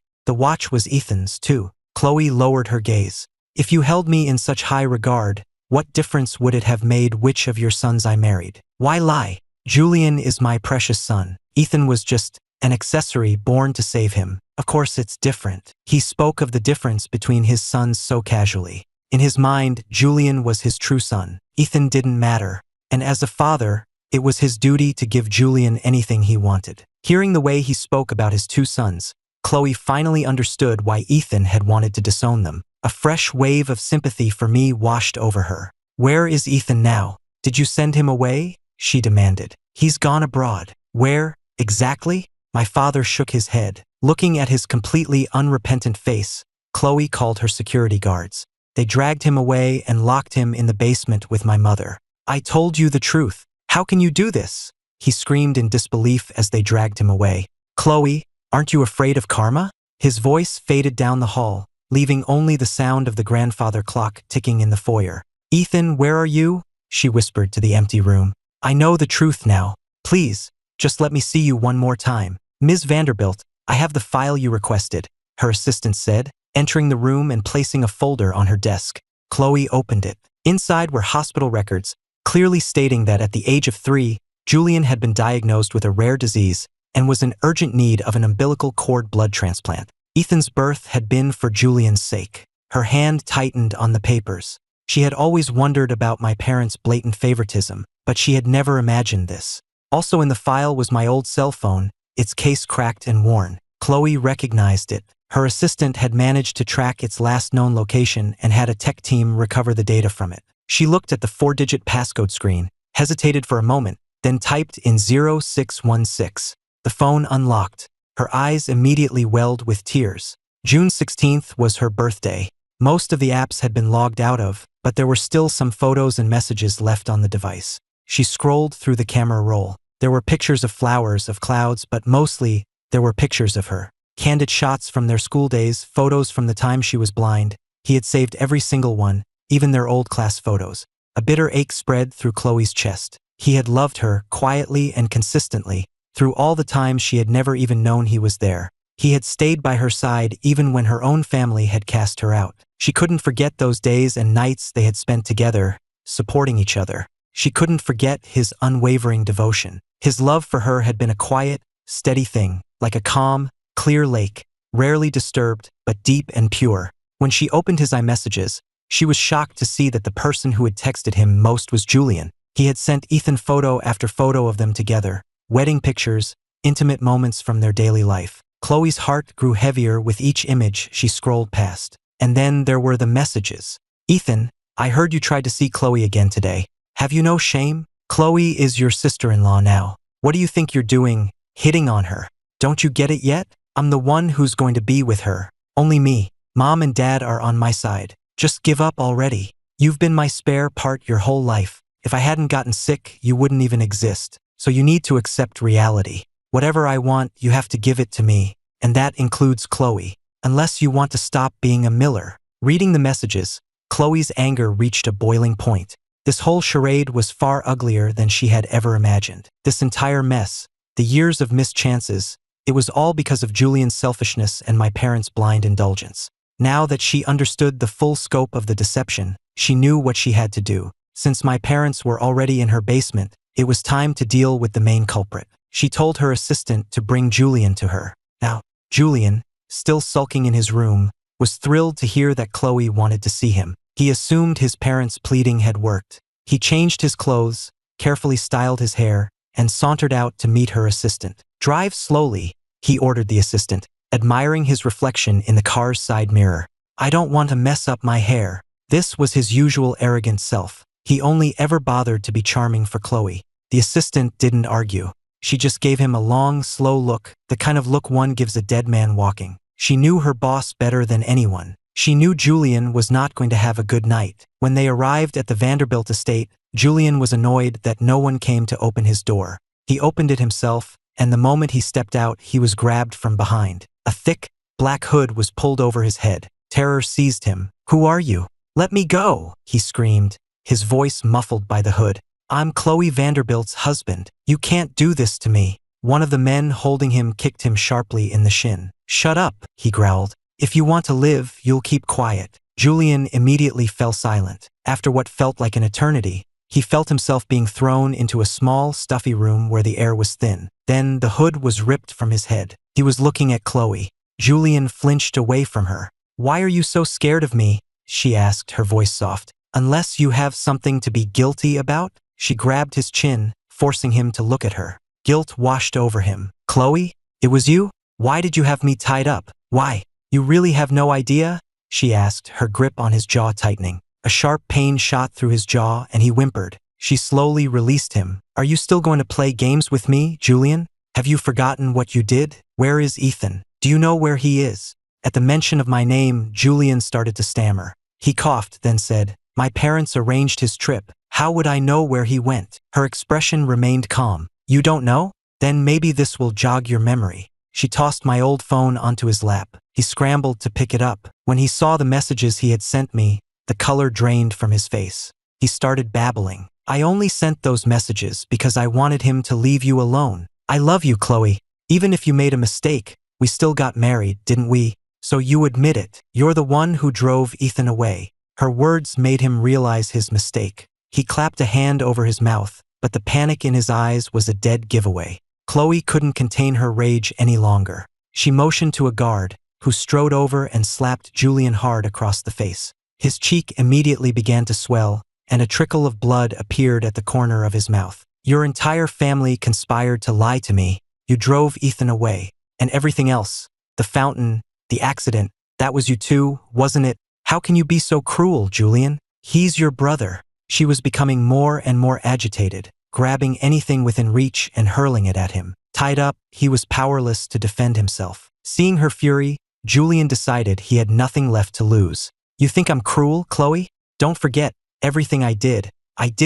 was Ethan's too." Chloe lowered her gaze. "If you held me in such high regard, what difference would it have made which of your sons I married? Why lie? Julian is my precious son. Ethan was just an accessory born to save him. Of course it's different." He spoke of the difference between his sons so casually. In his mind, Julian was his true son. Ethan didn't matter. And as a father, it was his duty to give Julian anything he wanted. Hearing the way he spoke about his two sons, Chloe finally understood why Ethan had wanted to disown them. A fresh wave of sympathy for me washed over her. "Where is Ethan now? Did you send him away?" she demanded. "He's gone abroad." "Where, exactly?" My father shook his head. Looking at his completely unrepentant face, Chloe called her security guards. They dragged him away and locked him in the basement with my mother. "I told you the truth. How can you do this?" he screamed in disbelief as they dragged him away. "Chloe, Aren't you afraid of karma? His voice faded down the hall, leaving only the sound of the grandfather clock ticking in the foyer. Ethan, where are you? She whispered to the empty room. I know the truth now. Please, just let me see you one more time. Ms. Vanderbilt, I have the file you requested, her assistant said, entering the room and placing a folder on her desk. Chloe opened it. Inside were hospital records, clearly stating that at the age of 3, Julian had been diagnosed with a rare disease and was in urgent need of an umbilical cord blood transplant. Ethan's birth had been for Julian's sake. Her hand tightened on the papers. She had always wondered about my parents' blatant favoritism, but she had never imagined this. Also in the file was my old cell phone, its case cracked and worn. Chloe recognized it. Her assistant had managed to track its last known location and had a tech team recover the data from it. She looked at the 4-digit passcode screen, hesitated for a moment, then typed in 0616. The phone unlocked. Her eyes immediately welled with tears. June 16th was her birthday. Most of the apps had been logged out of, but there were still some photos and messages left on the device. She scrolled through the camera roll. There were pictures of flowers, of clouds, but mostly there were pictures of her. Candid shots from their school days, photos from the time she was blind. He had saved every single one, even their old class photos. A bitter ache spread through Chloe's chest. He had loved her, quietly and consistently, through all the times she had never even known he was there. He had stayed by her side even when her own family had cast her out. She couldn't forget those days and nights they had spent together, supporting each other. She couldn't forget his unwavering devotion. His love for her had been a quiet, steady thing, like a calm, clear lake, rarely disturbed, but deep and pure. When she opened his iMessages, she was shocked to see that the person who had texted him most was Julian. He had sent Ethan photo after photo of them together, wedding pictures, intimate moments from their daily life. Chloe's heart grew heavier with each image she scrolled past. And then there were the messages. Ethan, I heard you tried to see Chloe again today. Have you no shame? Chloe is your sister-in-law now. What do you think you're doing, hitting on her? Don't you get it yet? I'm the one who's going to be with her. Only me. Mom and Dad are on my side. Just give up already. You've been my spare part your whole life. If I hadn't gotten sick, you wouldn't even exist. So you need to accept reality. Whatever I want, you have to give it to me. And that includes Chloe. Unless you want to stop being a Miller. Reading the messages, Chloe's anger reached a boiling point. This whole charade was far uglier than she had ever imagined. This entire mess, the years of missed chances, it was all because of Julian's selfishness and my parents' blind indulgence. Now that she understood the full scope of the deception, she knew what she had to do. Since my parents were already in her basement, it was time to deal with the main culprit. She told her assistant to bring Julian to her. Now, Julian, still sulking in his room, was thrilled to hear that Chloe wanted to see him. He assumed his parents' pleading had worked. He changed his clothes, carefully styled his hair, and sauntered out to meet her assistant. Drive slowly, he ordered the assistant, admiring his reflection in the car's side mirror. I don't want to mess up my hair. This was his usual arrogant self. He only ever bothered to be charming for Chloe. The assistant didn't argue. She just gave him a long, slow look, the kind of look one gives a dead man walking. She knew her boss better than anyone. She knew Julian was not going to have a good night. When they arrived at the Vanderbilt estate, Julian was annoyed that no one came to open his door. He opened it himself, and the moment he stepped out, he was grabbed from behind. A thick, black hood was pulled over his head. Terror seized him. Who are you? Let me go, he screamed, his voice muffled by the hood. I'm Chloe Vanderbilt's husband. You can't do this to me. One of the men holding him kicked him sharply in the shin. Shut up, he growled. If you want to live, you'll keep quiet. Julian immediately fell silent. After what felt like an eternity, he felt himself being thrown into a small, stuffy room where the air was thin. Then the hood was ripped from his head. He was looking at Chloe. Julian flinched away from her. Why are you so scared of me? She asked, her voice soft. Unless you have something to be guilty about? She grabbed his chin, forcing him to look at her. Guilt washed over him. Chloe? It was you? Why did you have me tied up? Why? You really have no idea? She asked, her grip on his jaw tightening. A sharp pain shot through his jaw and he whimpered. She slowly released him. Are you still going to play games with me, Julian? Have you forgotten what you did? Where is Ethan? Do you know where he is? At the mention of my name, Julian started to stammer. He coughed, then said, My parents arranged his trip. How would I know where he went? Her expression remained calm. You don't know? Then maybe this will jog your memory. She tossed my old phone onto his lap. He scrambled to pick it up. When he saw the messages he had sent me, the color drained from his face. He started babbling. I only sent those messages because I wanted him to leave you alone. I love you, Chloe. Even if you made a mistake, we still got married, didn't we? So you admit it. You're the one who drove Ethan away. Her words made him realize his mistake. He clapped a hand over his mouth, but the panic in his eyes was a dead giveaway. Chloe couldn't contain her rage any longer. She motioned to a guard, who strode over and slapped Julian hard across the face. His cheek immediately began to swell, and a trickle of blood appeared at the corner of his mouth. Your entire family conspired to lie to me. You drove Ethan away, and everything else. The fountain, the accident, that was you too, wasn't it? How can you be so cruel, Julian? He's your brother. She was becoming more and more agitated, grabbing anything within reach and hurling it at him. Tied up, he was powerless to defend himself. Seeing her fury, Julian decided he had nothing left to lose. You think I'm cruel, Chloe? Don't forget, everything I did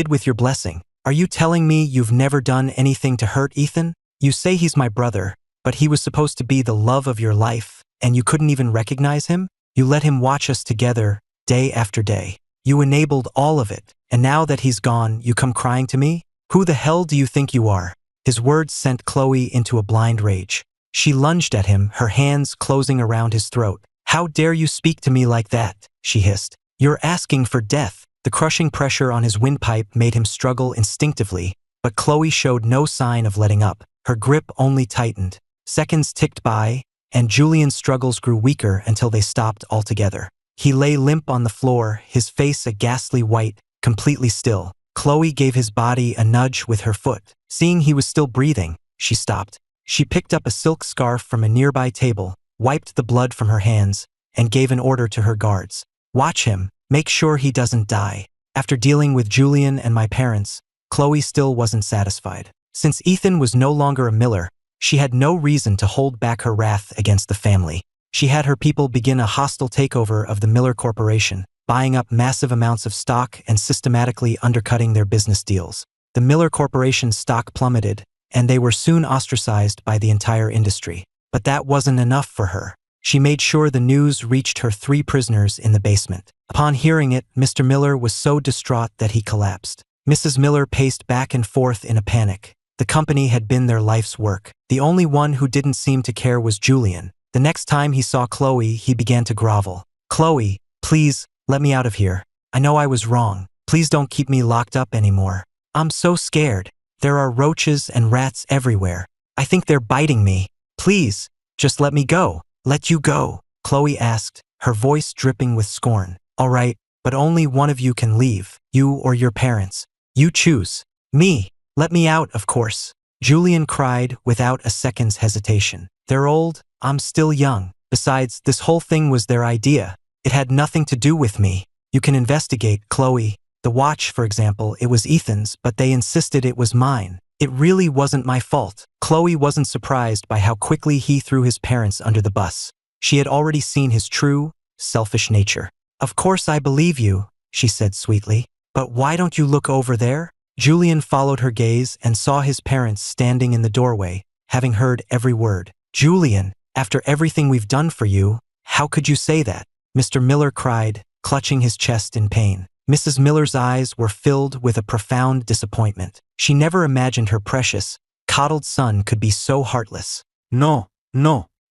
with your blessing. Are you telling me you've never done anything to hurt Ethan? You say he's my brother, but he was supposed to be the love of your life, and you couldn't even recognize him? You let him watch us together, day after day. You enabled all of it, and now that he's gone, you come crying to me? Who the hell do you think you are? His words sent Chloe into a blind rage. She lunged at him, her hands closing around his throat. How dare you speak to me like that? She hissed. You're asking for death. The crushing pressure on his windpipe made him struggle instinctively, but Chloe showed no sign of letting up. Her grip only tightened. Seconds ticked by, and Julian's struggles grew weaker until they stopped altogether. He lay limp on the floor, his face a ghastly white, completely still. Chloe gave his body a nudge with her foot. Seeing he was still breathing, she stopped. She picked up a silk scarf from a nearby table, wiped the blood from her hands, and gave an order to her guards. Watch him. Make sure he doesn't die. After dealing with Julian and my parents, Chloe still wasn't satisfied. Since Ethan was no longer a Miller, she had no reason to hold back her wrath against the family. She had her people begin a hostile takeover of the Miller Corporation, buying up massive amounts of stock and systematically undercutting their business deals. The Miller Corporation's stock plummeted, and they were soon ostracized by the entire industry. But that wasn't enough for her. She made sure the news reached her 3 prisoners in the basement. Upon hearing it, Mr. Miller was so distraught that he collapsed. Mrs. Miller paced back and forth in a panic. The company had been their life's work. The only one who didn't seem to care was Julian. The next time he saw Chloe, he began to grovel. Chloe, please, let me out of here. I know I was wrong. Please don't keep me locked up anymore. I'm so scared. There are roaches and rats everywhere. I think they're biting me. Please, just let me go. Let you go, Chloe asked, her voice dripping with scorn. All right, but only one of you can leave, you or your parents. You choose. Me. Let me out, of course. Julian cried without a second's hesitation. They're old, I'm still young. Besides, this whole thing was their idea. It had nothing to do with me. You can investigate, Chloe. The watch, for example, it was Ethan's, but they insisted it was mine. It really wasn't my fault. Chloe wasn't surprised by how quickly he threw his parents under the bus. She had already seen his true, selfish nature. Of course I believe you, she said sweetly. But why don't you look over there? Julian followed her gaze and saw his parents standing in the doorway, having heard every word. Julian, after everything we've done for you, how could you say that? Mr. Miller cried, clutching his chest in pain. Mrs. Miller's eyes were filled with a profound disappointment. She never imagined her precious, coddled son could be so heartless. No.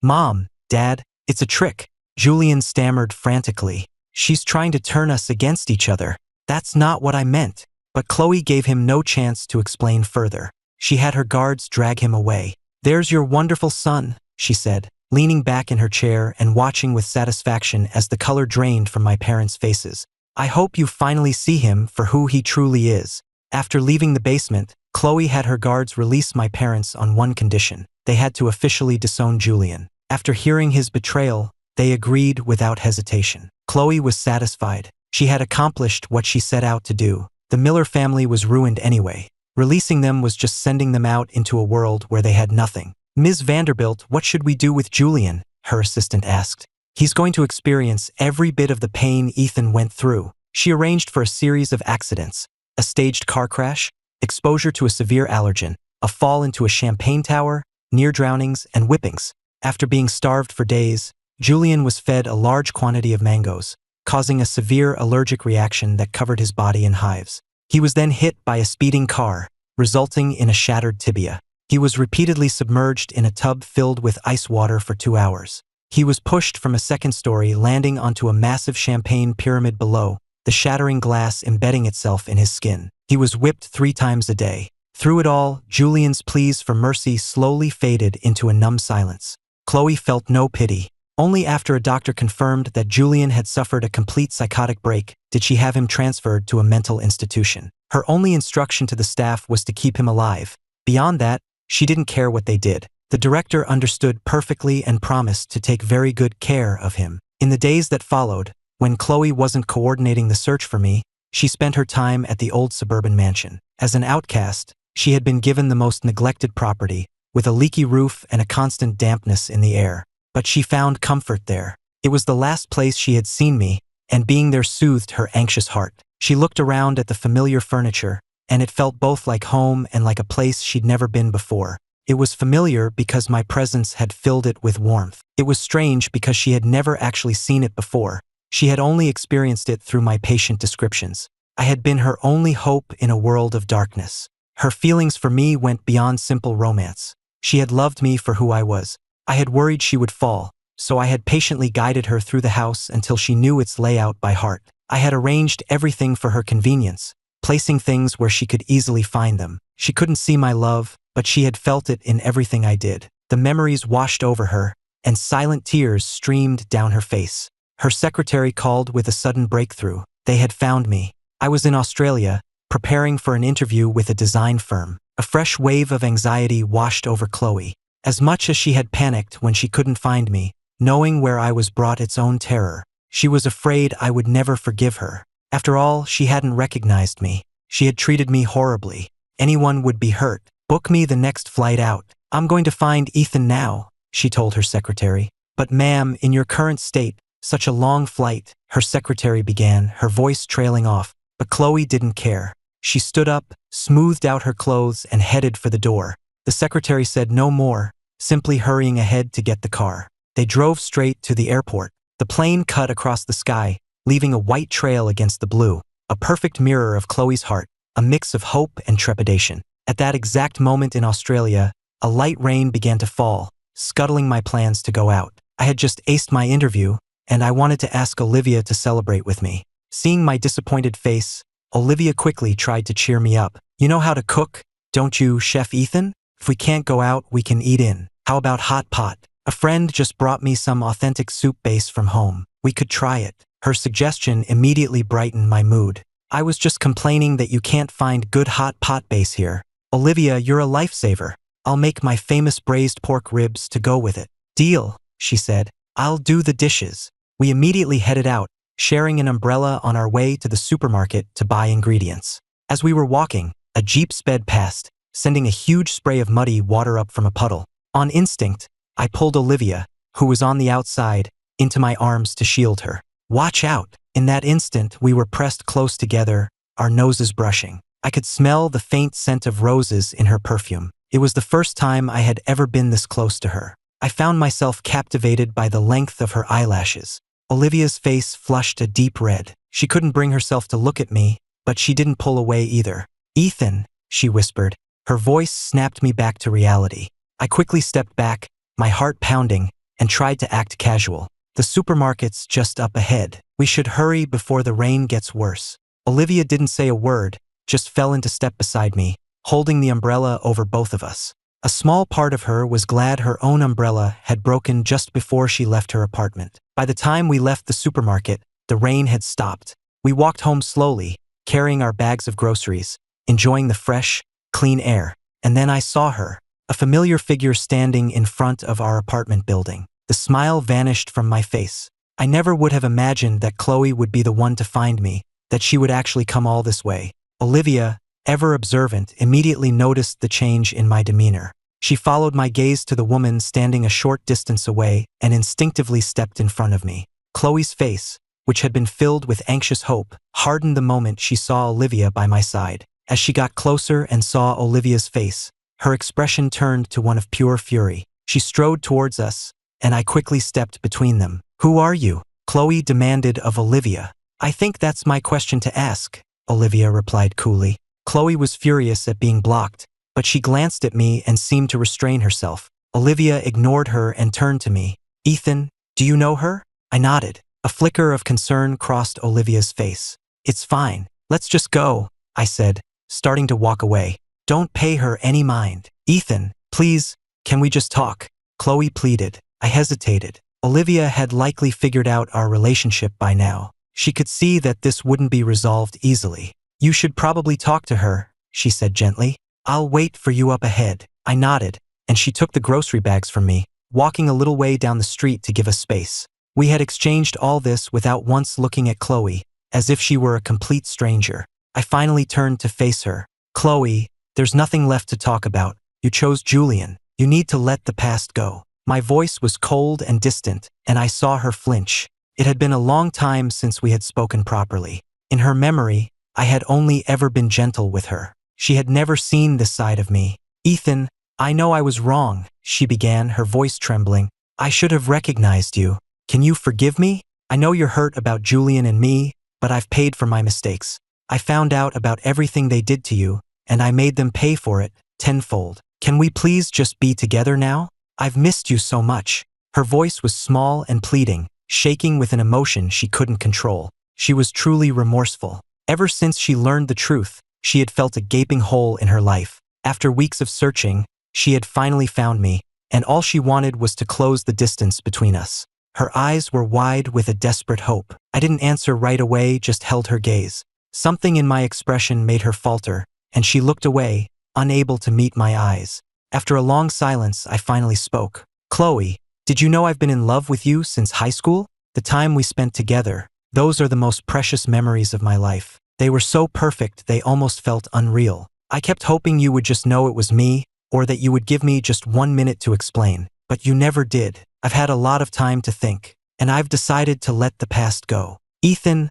Mom, Dad, it's a trick. Julian stammered frantically. She's trying to turn us against each other. That's not what I meant. But Chloe gave him no chance to explain further. She had her guards drag him away. There's your wonderful son, she said, leaning back in her chair and watching with satisfaction as the color drained from my parents' faces. I hope you finally see him for who he truly is. After leaving the basement, Chloe had her guards release my parents on one condition. They had to officially disown Julian. After hearing his betrayal, they agreed without hesitation. Chloe was satisfied. She had accomplished what she set out to do. The Miller family was ruined anyway. Releasing them was just sending them out into a world where they had nothing. Ms. Vanderbilt, what should we do with Julian? Her assistant asked. He's going to experience every bit of the pain Ethan went through. She arranged for a series of accidents. A staged car crash, exposure to a severe allergen, a fall into a champagne tower, near drownings and whippings. After being starved for days, Julian was fed a large quantity of mangoes, causing a severe allergic reaction that covered his body in hives. He was then hit by a speeding car, resulting in a shattered tibia. He was repeatedly submerged in a tub filled with ice water for 2 hours. He was pushed from a second story, landing onto a massive champagne pyramid below, the shattering glass embedding itself in his skin. He was whipped 3 times a day. Through it all, Julian's pleas for mercy slowly faded into a numb silence. Chloe felt no pity. Only after a doctor confirmed that Julian had suffered a complete psychotic break did she have him transferred to a mental institution. Her only instruction to the staff was to keep him alive. Beyond that, she didn't care what they did. The director understood perfectly and promised to take very good care of him. In the days that followed, when Chloe wasn't coordinating the search for me, she spent her time at the old suburban mansion. As an outcast, she had been given the most neglected property, with a leaky roof and a constant dampness in the air. But she found comfort there. It was the last place she had seen me, and being there soothed her anxious heart. She looked around at the familiar furniture, and it felt both like home and like a place she'd never been before. It was familiar because my presence had filled it with warmth. It was strange because she had never actually seen it before. She had only experienced it through my patient descriptions. I had been her only hope in a world of darkness. Her feelings for me went beyond simple romance. She had loved me for who I was. I had worried she would fall, so I had patiently guided her through the house until she knew its layout by heart. I had arranged everything for her convenience, placing things where she could easily find them. She couldn't see my love, but she had felt it in everything I did. The memories washed over her, and silent tears streamed down her face. Her secretary called with a sudden breakthrough. They had found me. I was in Australia, preparing for an interview with a design firm. A fresh wave of anxiety washed over Chloe. As much as she had panicked when she couldn't find me, knowing where I was brought its own terror. She was afraid I would never forgive her. After all, she hadn't recognized me. She had treated me horribly. Anyone would be hurt. Book me the next flight out. I'm going to find Ethan now, she told her secretary. But ma'am, in your current state, such a long flight, her secretary began, her voice trailing off. But Chloe didn't care. She stood up, smoothed out her clothes, and headed for the door. The secretary said no more, simply hurrying ahead to get the car. They drove straight to the airport. The plane cut across the sky, leaving a white trail against the blue, a perfect mirror of Chloe's heart, a mix of hope and trepidation. At that exact moment in Australia, a light rain began to fall, scuttling my plans to go out. I had just aced my interview, and I wanted to ask Olivia to celebrate with me. Seeing my disappointed face, Olivia quickly tried to cheer me up. You know how to cook, don't you, Chef Ethan? If we can't go out, we can eat in. How about hot pot? A friend just brought me some authentic soup base from home. We could try it. Her suggestion immediately brightened my mood. I was just complaining that you can't find good hot pot base here. Olivia, you're a lifesaver. I'll make my famous braised pork ribs to go with it. Deal, she said. I'll do the dishes. We immediately headed out, sharing an umbrella on our way to the supermarket to buy ingredients. As we were walking, a jeep sped past, sending a huge spray of muddy water up from a puddle. On instinct, I pulled Olivia, who was on the outside, into my arms to shield her. Watch out! In that instant, we were pressed close together, our noses brushing. I could smell the faint scent of roses in her perfume. It was the first time I had ever been this close to her. I found myself captivated by the length of her eyelashes. Olivia's face flushed a deep red. She couldn't bring herself to look at me, but she didn't pull away either. Ethan, she whispered. Her voice snapped me back to reality. I quickly stepped back, my heart pounding, and tried to act casual. The supermarket's just up ahead. We should hurry before the rain gets worse. Olivia didn't say a word, just fell into step beside me, holding the umbrella over both of us. A small part of her was glad her own umbrella had broken just before she left her apartment. By the time we left the supermarket, the rain had stopped. We walked home slowly, carrying our bags of groceries, enjoying the fresh, clean air. And then I saw her, a familiar figure standing in front of our apartment building. The smile vanished from my face. I never would have imagined that Chloe would be the one to find me, that she would actually come all this way. Olivia, ever observant, immediately noticed the change in my demeanor. She followed my gaze to the woman standing a short distance away and instinctively stepped in front of me. Chloe's face, which had been filled with anxious hope, hardened the moment she saw Olivia by my side. As she got closer and saw Olivia's face, her expression turned to one of pure fury. She strode towards us, and I quickly stepped between them. "Who are you?" Chloe demanded of Olivia. "I think that's my question to ask," Olivia replied coolly. Chloe was furious at being blocked, but she glanced at me and seemed to restrain herself. Olivia ignored her and turned to me. "Ethan, do you know her?" I nodded. A flicker of concern crossed Olivia's face. "It's fine. Let's just go," I said, starting to walk away. "Don't pay her any mind." "Ethan, please, can we just talk?" Chloe pleaded. I hesitated. Olivia had likely figured out our relationship by now. She could see that this wouldn't be resolved easily. "You should probably talk to her," she said gently. "I'll wait for you up ahead." I nodded, and she took the grocery bags from me, walking a little way down the street to give us space. We had exchanged all this without once looking at Chloe, as if she were a complete stranger. I finally turned to face her. "Chloe, there's nothing left to talk about. You chose Julian. You need to let the past go." My voice was cold and distant, and I saw her flinch. It had been a long time since we had spoken properly. In her memory, I had only ever been gentle with her. She had never seen this side of me. "Ethan, I know I was wrong," she began, her voice trembling. "I should have recognized you. Can you forgive me? I know you're hurt about Julian and me, but I've paid for my mistakes. I found out about everything they did to you, and I made them pay for it, tenfold. Can we please just be together now? I've missed you so much." Her voice was small and pleading, shaking with an emotion she couldn't control. She was truly remorseful. Ever since she learned the truth, she had felt a gaping hole in her life. After weeks of searching, she had finally found me, and all she wanted was to close the distance between us. Her eyes were wide with a desperate hope. I didn't answer right away, just held her gaze. Something in my expression made her falter, and she looked away, unable to meet my eyes. After a long silence, I finally spoke. "Chloe, did you know I've been in love with you since high school? The time we spent together, those are the most precious memories of my life. They were so perfect they almost felt unreal. I kept hoping you would just know it was me, or that you would give me just 1 minute to explain, but you never did. I've had a lot of time to think, and I've decided to let the past go." "Ethan,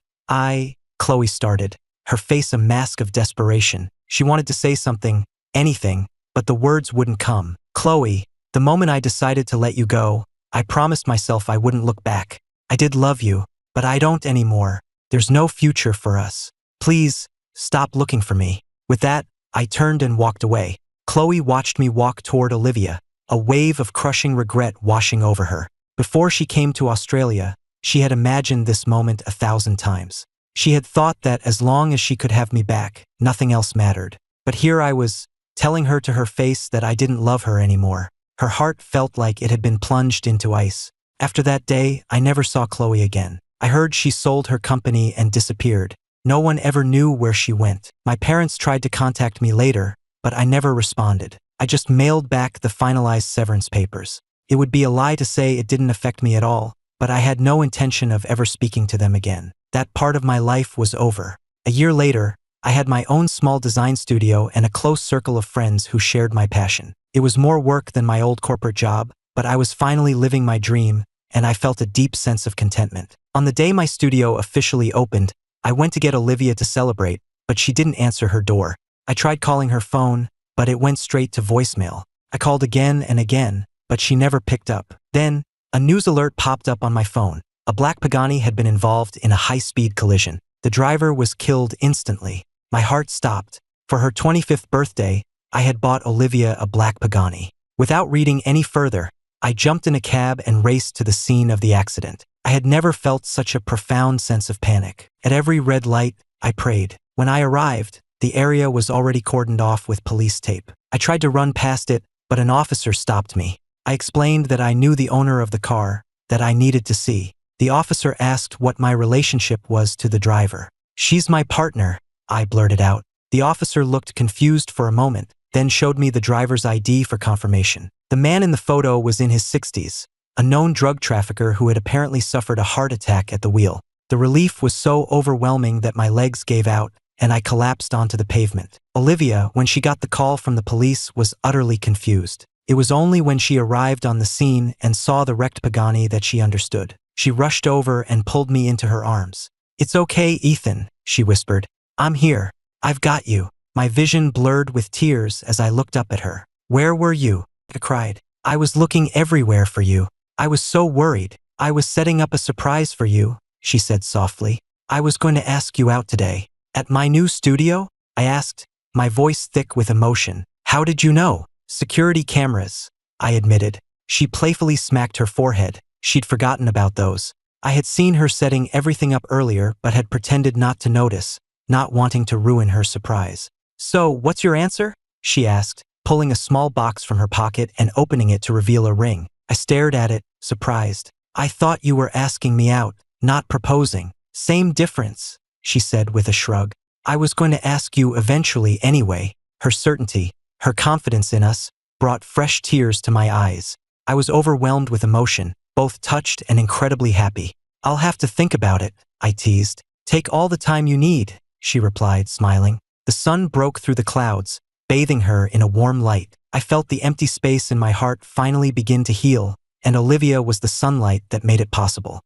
Chloe started, her face a mask of desperation. She wanted to say something, anything, but the words wouldn't come. "Chloe, the moment I decided to let you go, I promised myself I wouldn't look back. I did love you, but I don't anymore. There's no future for us. Please, stop looking for me." With that, I turned and walked away. Chloe watched me walk toward Olivia, a wave of crushing regret washing over her. Before she came to Australia, she had imagined this moment 1,000 times. She had thought that as long as she could have me back, nothing else mattered. But here I was, telling her to her face that I didn't love her anymore. Her heart felt like it had been plunged into ice. After that day, I never saw Chloe again. I heard she sold her company and disappeared. No one ever knew where she went. My parents tried to contact me later, but I never responded. I just mailed back the finalized severance papers. It would be a lie to say it didn't affect me at all, but I had no intention of ever speaking to them again. That part of my life was over. A year later, I had my own small design studio and a close circle of friends who shared my passion. It was more work than my old corporate job, but I was finally living my dream, and I felt a deep sense of contentment. On the day my studio officially opened, I went to get Olivia to celebrate, but she didn't answer her door. I tried calling her phone, but it went straight to voicemail. I called again and again, but she never picked up. Then, a news alert popped up on my phone. A black Pagani had been involved in a high-speed collision. The driver was killed instantly. My heart stopped. For her 25th birthday, I had bought Olivia a black Pagani. Without reading any further, I jumped in a cab and raced to the scene of the accident. I had never felt such a profound sense of panic. At every red light, I prayed. When I arrived, the area was already cordoned off with police tape. I tried to run past it, but an officer stopped me. I explained that I knew the owner of the car, that I needed to see. The officer asked what my relationship was to the driver. "She's my partner," I blurted out. The officer looked confused for a moment, then showed me the driver's ID for confirmation. The man in the photo was in his 60s, a known drug trafficker who had apparently suffered a heart attack at the wheel. The relief was so overwhelming that my legs gave out, and I collapsed onto the pavement. Olivia, when she got the call from the police, was utterly confused. It was only when she arrived on the scene and saw the wrecked Pagani that she understood. She rushed over and pulled me into her arms. "It's okay, Ethan," she whispered. "I'm here. I've got you." My vision blurred with tears as I looked up at her. "Where were you?" I cried. I was looking everywhere for you. I was so worried. I was setting up a surprise for you, she said softly. I was going to ask you out today. At my new studio? I asked, my voice thick with emotion. How did you know? Security cameras, I admitted. She playfully smacked her forehead. She'd forgotten about those. I had seen her setting everything up earlier but had pretended not to notice, not wanting to ruin her surprise. So, what's your answer? She asked, pulling a small box from her pocket and opening it to reveal a ring. I stared at it, surprised. I thought you were asking me out, not proposing. Same difference, she said with a shrug. I was going to ask you eventually anyway. Her certainty, her confidence in us, brought fresh tears to my eyes. I was overwhelmed with emotion, both touched and incredibly happy. I'll have to think about it, I teased. Take all the time you need, she replied, smiling. The sun broke through the clouds, bathing her in a warm light. I felt the empty space in my heart finally begin to heal, and Olivia was the sunlight that made it possible.